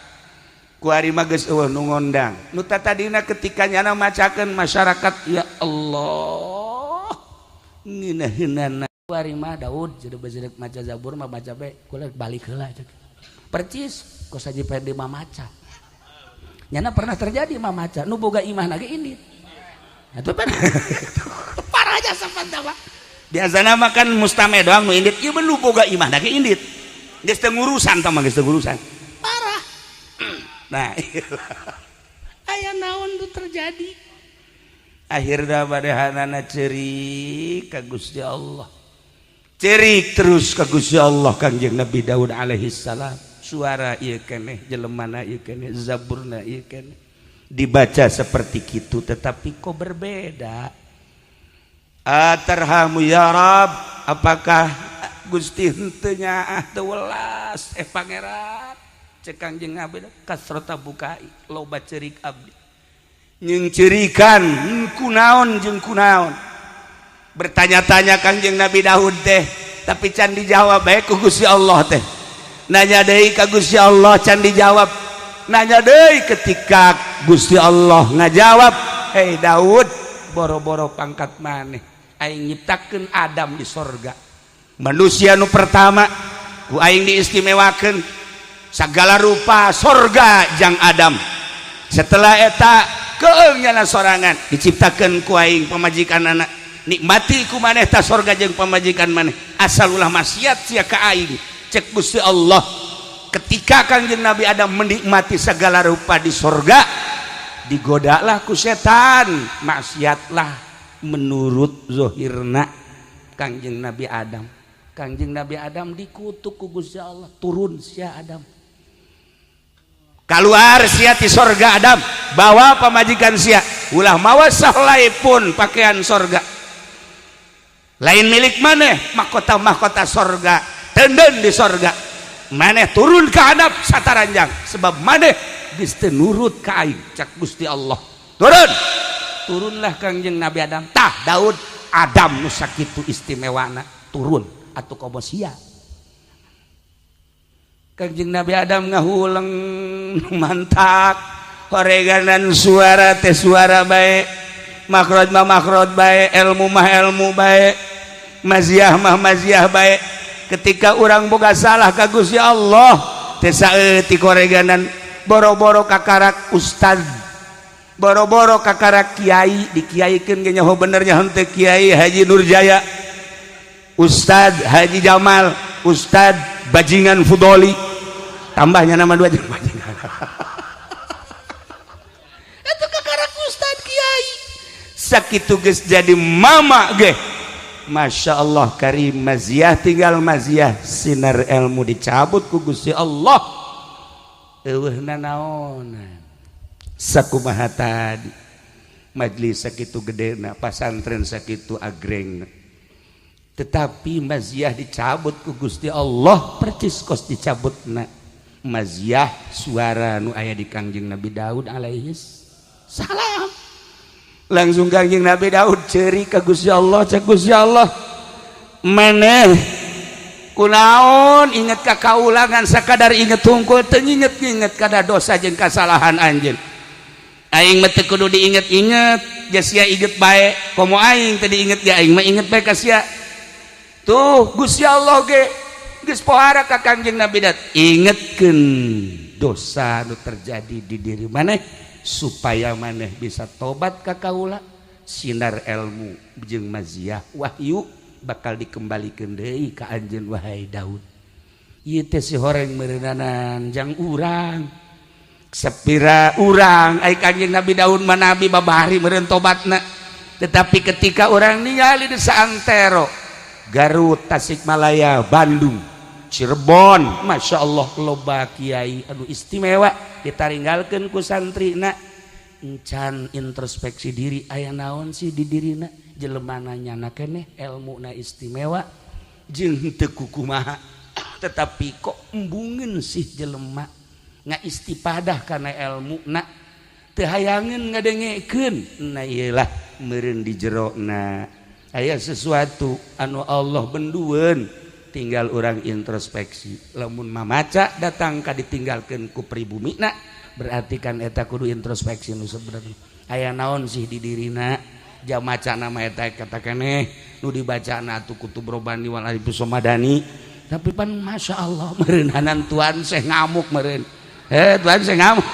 Ku ari mah geus eueuh nu ngondang. Nu tadina ketika nyana macakeun masyarakat ya Allah. Ngeunaheunana ku ari mah Daud jeung maca Zabur mah baca bae kula balik heula ceuk. Percis ku saji pede mah maca. Nyana pernah terjadi mah maca nu boga imah ge indit. Itu kan parahnya sapanta mah. Biasana mah kan mustame doang nu indit, ieu lu boga imah da ge indit. Geus teu ngurusan tah mah geus teu ngurusan. Parah. Nah, aya naon nu terjadi akhirna badahanana cerik ka Gusti Allah cerik terus ka Gusti Allah Kangjeng Nabi Daud alaihi salam suara ieu keneh jelemana ieu keneh zaburna ieu keneh dibaca seperti kitu tetapi kok berbeda atarhamu ya Rab apakah Gusti henteu nyaah teu welas pangeran cek Kangjeng Nabi kasrota bukai loba cerik abdi nying cerikan kunaon jeung kunaon bertanya-tanya Kangjeng Nabi Daud teh tapi can dijawab bae ku Gusti Allah teh nanya deui ka Gusti Allah can dijawab nanya deui ketika Gusti Allah ngajawab hei Daud boro-boro pangkat maneh aing nyiptakeun Adam di sorga manusia nu pertama ku aing diistimewakeun sagala rupa sorga jang Adam setelah eta keung nyana sorangan diciptakeun ku aing pamajikan anak nikmati ku maneh ta sorga jeung pamajikan maneh asal ulah maksiat sia ka aing cek Gusti Allah ketika Kangjeng Nabi Adam menikmati segala rupa di sorga digodalah ku setan maksiatlah menurut zahirna Kangjeng Nabi Adam Kangjeng Nabi Adam dikutuk ku Gusti Allah turun sia Adam keluar sia ti sorga Adam bawa pamajikan sia ulah mawa sahlai pun pakaian sorga lain milik maneh mahkota sorga tenden di sorga maneh turun ke Adam sataranjang sebab maneh geus teu nurut ka aing cak Gusti Allah turunlah Kangjeng Nabi Adam tah Daud Adam nu sakitu istimewana turun atuh komo sia Kangjeng Nabi Adam ngahuleng mantak horeganan suara teh suara bae makrod mah makrod bae ilmu mah ilmu bae maziah mah maziah bae ketika urang boga salah ka Gusti Allah teh saeutik horeganan boro-boro kakarak ustad boro-boro kakarak kiai dikiaikeun ge nyaho bener nya henteu Kiai Haji Nurjaya Ustad Haji Jamal Ustad Bajingan Fudoli tambahnya nama dua jeung bajingan itu kakarak Ustad Kiai sakitu geus jadi mama ge Masya Allah karim maziah tinggal maziah sinar ilmu dicabut ku Gusti Allah eueuhna naonan sakumaha tadi majelis sakitu gedena pasantren sakitu agrengna tetapi maziah dicabut ku Gusti Allah percis kos dicabutna maziah suara nu aya di Kangjeng Nabi Daud alaihi salam langsung Kangjeng Nabi Daud ceuri ka Gusti Allah cek Gusti Allah maneh kunaon inget ka kaulangan sakadar inget hungkul teu nginget-nginget kada dosa jeung kasalahan anjeun aing mah teu kudu diinget-inget geus sia inget bae komo aing teu diinget ge aing mah inget bae ka sia tuh Gusti Allah ge geus pohara ka Kangjeng Nabi Daud ingetkeun dosa nu terjadi di diri maneh supaya maneh bisa tobat ka kaula sinar ilmu jeung maziah wahyu bakal dikembalikeun deui ka anjeun wahai Daud ieu teh si horeng meureunanan jang urang sepira urang ai Kangjeng Nabi Daud mah nabi babari meureun tobatna tetapi ketika orang ningali di saantero Garut Tasikmalaya Bandung Cirebon Masya Allah loba kiai anu istimewa ditaringgalkeun ku santrina encan introspeksi diri aya naon sih di dirina jelemana nyana keneh ilmuna istimewa jeung teu kumaha tetapi kok embungeun sih jelema ngaistifadah kana ilmuna teu hayangeun ngadengekeun nah iyalah meureun di jerona aya sesuatu anu Allah bendueun tinggal orang introspeksi lamun mamaca datang ka ditinggalkeun ku pribumina berarti kan eta kudu introspeksi nu sebenarnya aya naon sih di dirina jam maca nama eta kata keneh nu dibacana atuh kutub robani wal arif somadani tapi pan Masya Allah meureun hanan tuan seh ngamuk meureun tuan seh ngamuk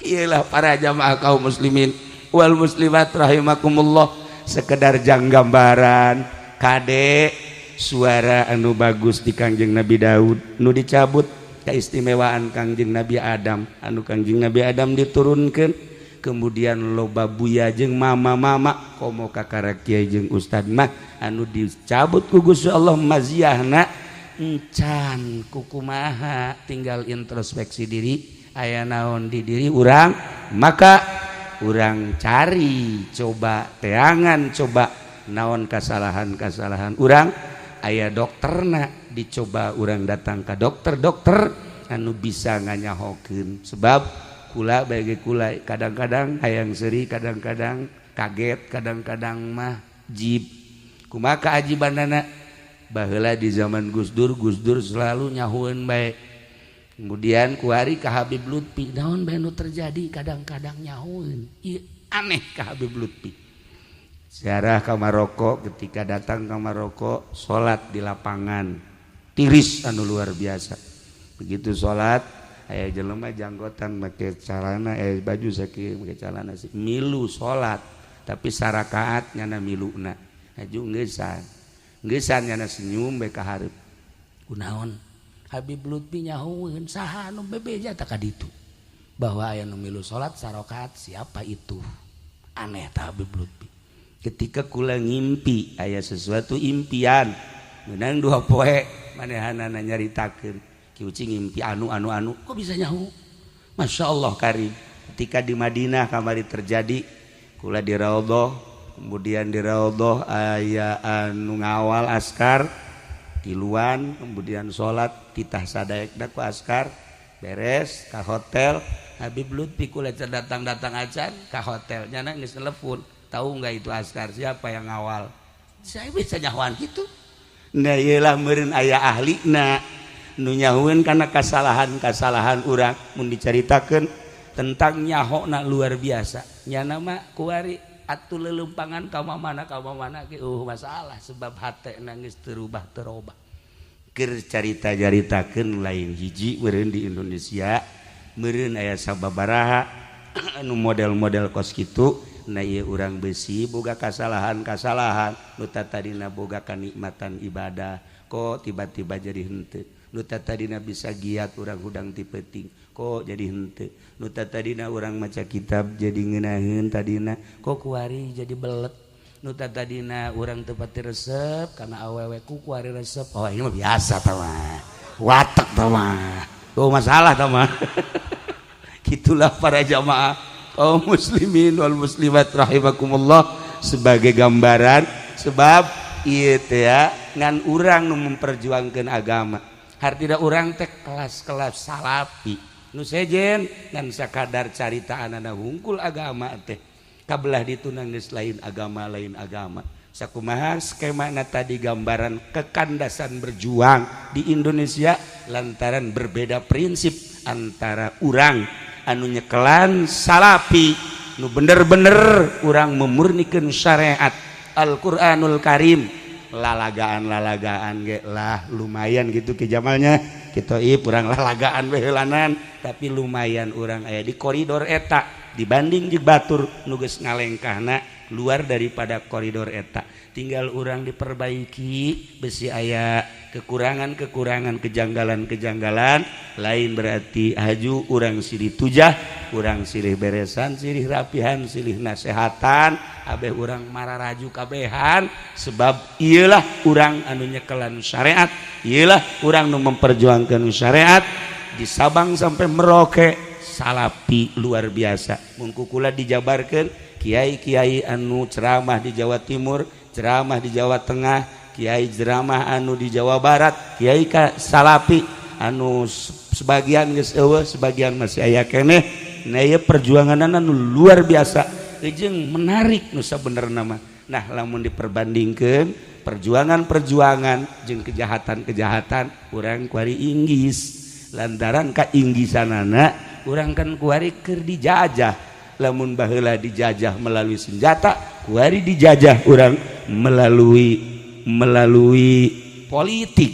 iyalah para jamaah kaum muslimin wal muslimat rahimakumullah sekedar jang gambaran kade suara anu bagus di Kangjeng Nabi Daud nu dicabut keistimewaan Kangjeng Nabi Adam anu Kangjeng Nabi Adam diturunkan kemudian loba buya jeung mama-mama komo kakara kiai jeung ustad mah anu dicabut ku Gusti Allah maziahna encan kukumaha tinggal introspeksi diri aya naon di diri urang maka urang cari coba teangan coba naon kasalahan-kasalahan urang aya dokterna dicoba urang datang ke dokter anu bisa nganyahokeun sebab kula bagi kula kadang-kadang hayang seri kadang-kadang kaget kadang-kadang mah jib kumaha kaajibanana baheula di zaman Gus Dur selalu nyahueun bae kemudian kuari ka Habib Lutfi naon bae nu terjadi kadang-kadang nyahueun ieu aneh ka Habib Lutfi ziarah ka Maroko ketika datang ka Maroko salat di lapangan tiris anu luar biasa begitu salat aya jelema janggotan make calana baju sakieu make calana sih milu salat tapi sarakaat nyana miluna aju geussan nyana senyum bae ka hareup kunaon Habib Lutfi nyahueun saha anu bebeja tah ka ditu bahwa aya nu milu salat sarakaat siapa itu aneh tah Habib Lutfi ketika kula ngimpi aya sesuatu impian meunang 2 poe manehanana nyaritakeun ucing ngimpi anu kok bisa nyahu Masya Allah karim ketika di Madinah kamari terjadi kula di raudhah kemudian di raudhah aya anu ngawal askar tiluan kemudian sholat titah sadaekna ku askar beres ka hotel Habib Lutfi kula datang acan ka hotel nyana geus telepon tahu enggak itu askar siapa yang ngawal saya bisa nyahuan gitu nah iyalah meureun aya ahlina nu nyahueun kana kasalahan urang mun dicaritakeun tentang nyahona luar biasa nyana mah kuari atuh leuleumpangan ka mana ge masalah sebab hatena geus terubah keur carita-caritakeun lain hiji meureun di Indonesia meureun aya sababaraha anu model-model kos kitu na ieu urang beusi boga kasalahan nu tadina boga kanikmatan ibadah kok tiba-tiba jadi henteu nu tadina bisa giat urang hudang ti peuting kok jadi henteu nu tadina urang maca kitab jadi ngeunaheun tadina kok kuari jadi belet nu tadina urang teu pati resep kana awewe ku kuari resep oh ini mah biasa tah mah watek tah mah tuh masalah tah mah gitulah para jamaah kaum muslimin wal muslimat rahimakumullah sebagai gambaran sebab ieu teh ya ngan urang nu memperjuangkeun agama hartida urang teh kelas-kelas salapi nu sejen ngan sakadar caritaanana hungkul agama teh kabelah ditu geus lain agama sakumaha skemana tadi gambaran kekandasan berjuang di Indonesia lantaran berbeda prinsip antara urang anu nyekelan salapi nu bener-bener urang memurnikeun syariat Al-Qur'anul Karim lalagaan ge lah lumayan gitu ke jamalnya kita urang lalagaan we heulanan tapi lumayan urang aya di koridor eta dibanding jeung batur nu geus ngalengkahna luar daripada koridor eta tinggal urang diperbaiki besi aya kekurangan kejanggalan lain berarti haju urang silih tujah urang silih beresan silih rapihan silih nasehatan abeh urang mararaju kabehan sebab iyalah urang anu nyekelan syariat iyalah urang nu memperjuangkan syariat di Sabang sampai Merauke salapi luar biasa mun kula dijabarkeun kiai-kiai anu ceramah di Jawa Timur ceramah di Jawa Tengah kiai ceramah anu di Jawa Barat kiai ka salapi anu sebagian geus eueuh sebagian masih aya keneh na ieu perjuanganna anu luar biasa jeung menarik nu sabenerna mah nah lamun diperbandingkeun perjuangan jeung kejahatan urang kuari inggis lantaran kainggisanana urang kan kuari keur dijajah lamun baheula dijajah melalui senjata kuari dijajah urang melalui politik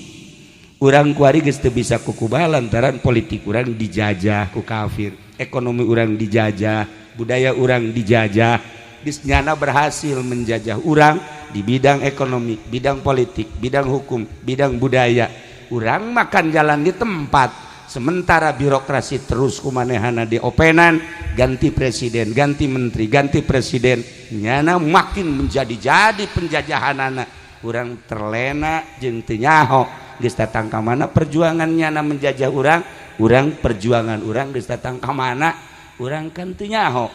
urang kuari geus teu bisa kukumaha lantaran politik urang dijajah ku kafir ekonomi urang dijajah budaya urang dijajah geus nyana berhasil menjajah urang di bidang ekonomi bidang politik bidang hukum bidang budaya urang makan jalan di tempat sementara birokrasi terus kumanehana diopenan, ganti presiden, ganti menteri, ganti presiden, nyana makin menjadi-jadi penjajahanana. Urang terlena jeung teu nyaho geus datang ka mana perjuangan nyana menjajah urang perjuangan urang geus datang ka mana urang kan teu nyaho.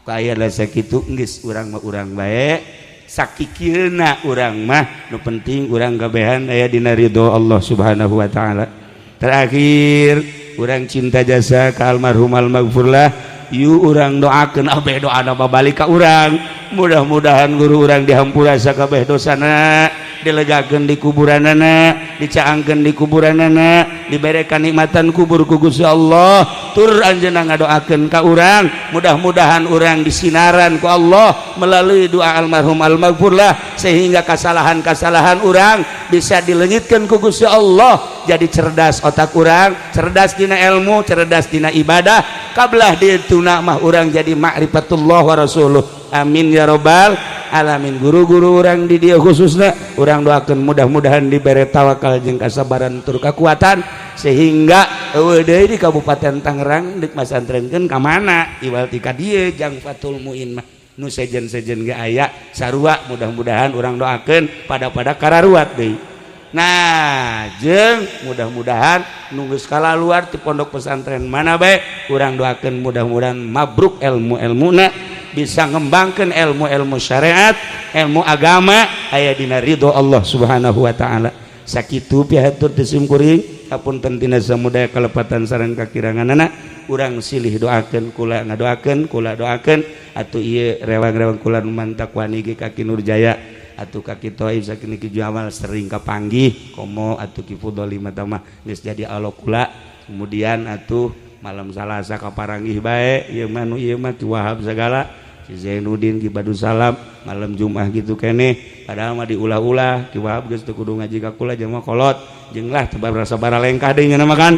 Kaya lah sakitu geus urang mah urang bae, sakikieuna urang mah nu penting urang gabehan aya dina ridho Allah Subhanahu wa taala. Terakhir urang cinta jasa ka almarhum almaghfurlah, yu urang doakeun abeh doana babalik ka urang, mudah-mudahan guru urang dihampura sakabeh dosana, dilegakeun di kuburanana, dicaangkeun di kuburanana, diberekan nikmatan kubur ku Gusti Allah. Tur anjeunna ngadoakeun ka urang, mudah-mudahan urang disinaran ku Allah melalui doa almarhum almaghfurlah, sehingga kesalahan-kesalahan urang bisa dileungitkeun ku Gusti Allah, jadi cerdas otak urang, cerdas dina ilmu, cerdas dina ibadah, kablah dituna mah urang jadi ma'rifatullah wa rasuluh. Amin ya robbal alamin. Guru-guru orang di dia khususnya orang doakan mudah-mudahan diberi tawakal jeung kasabaran tur kekuatan, sehingga deui di Kabupaten Tangerang dik masantrenkeun ka mana iwal ti ka dieu jang Fatul Muin mah nu sejen-sejen ge aya sarua, mudah-mudahan orang doakeun pada kararuat deui. Nah jeung mudah-mudahan nunggu skala luar di pondok pesantren mana bae urang doakeun mudah-mudahan mabruk ilmu-ilmuna, bisa ngembangkan ilmu-ilmu syariat, ilmu agama aya dina ridho Allah Subhanahu wa taala. Sakitu pihatur teu sim kuring hapunten tina samudaya kalepatan sareng kakiranganana urang silih doakeun, kula ngadoakeun, kula doakeun atuh ieu rewang-rewang kula nu mantak wani ge kaki Nurjaya, atuh kaki Toib saking Ki Jamal sering kapanggih komo atuh Ki Fudoli mah geus jadi alo kula. Kemudian atuh malam Salasa kaparanggih bae ieu mah nu ieu mah Ki Wahab sagala, Ki Zainuddin, Ki Badussalam malam Jumat gitu keneh, padahal mah diulah-ulah Ki Wahab geus teu kudu ngaji ka kula jeung mah kolot jeung lah teu barasa baralengkah deui ngeunah makan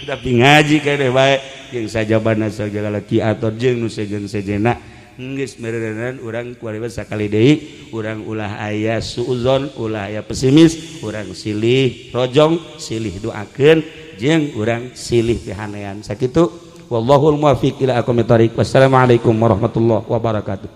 tapi ngaji keneh bae jeung sajabana sagala Ki Ator jeung nu sejen-sejena geus mererenan urang kualiba sakali deui urang ulah aya suudzon, ulah aya pesimis, urang silih rojong, silih doakeun jeung urang silih pihanean sakitu. Wallahul muwaffiq ila aqwamit thoriq. Wassalamualaikum warahmatullahi wabarakatuh.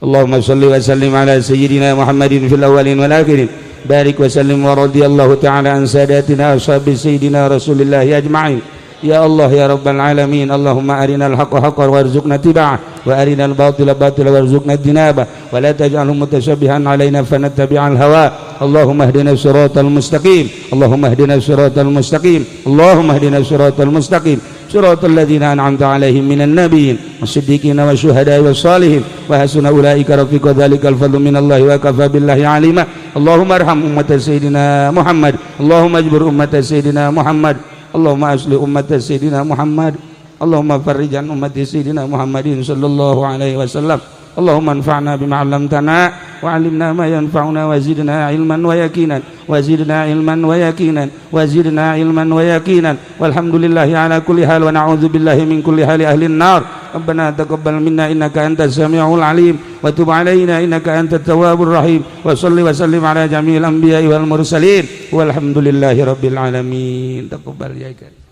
Allahumma shalli wa sallim ala sayyidina Muhammadin fil awwalin wal akhirin. Barik wa sallim wa radiyallahu ta'ala an sadatina ashabi sayyidina Rasulillah ajma'in. Ya Allah ya rabbal alamin, Allahumma arinal haqqa haqqan warzuqna tiba'ah wa arinal batila batila warzuqna jinabah wa la taj'alhu mutashabbihan alaina fanattabi'al hawa. Allahumma ihdina siratal mustaqim, Allahumma ihdina siratal mustaqim, Allahumma ihdina siratal mustaqim, siratal ladzina an'amta 'alaihim minan nabiyyin wasiddiqin wasyuhada'i wassalihin wa hasuna ulaika rafiqa, dzalikal fadlu minallahi wa kafa billahi 'alima. Allahumma arham ummat sayyidina Muhammad, Allahumma ajbur ummat sayyidina Muhammad, Allahumma asli ummat sayyidina Muhammad, Allahumma farrijan ummat sayyidina Muhammadin sallallahu alaihi wasallam. Allahumma anfa'na bima 'allamtana wa 'allimna ma yanfa'una wa zidna ilman wa yaqinan wa zidna ilman wa yaqinan wa zidna ilman wa yaqinan walhamdulillahi ala kulli hal wa na'udzu billahi min kulli hali ahli an-nar. Rabbana taqabbal minna innaka antas samiul alim wa tub 'alaina innaka antat tawwabur rahim wa shalli wa sallim ala jami'il anbiya'i wal mursalin walhamdulillahi rabbil alamin. Taqabbal ya karim.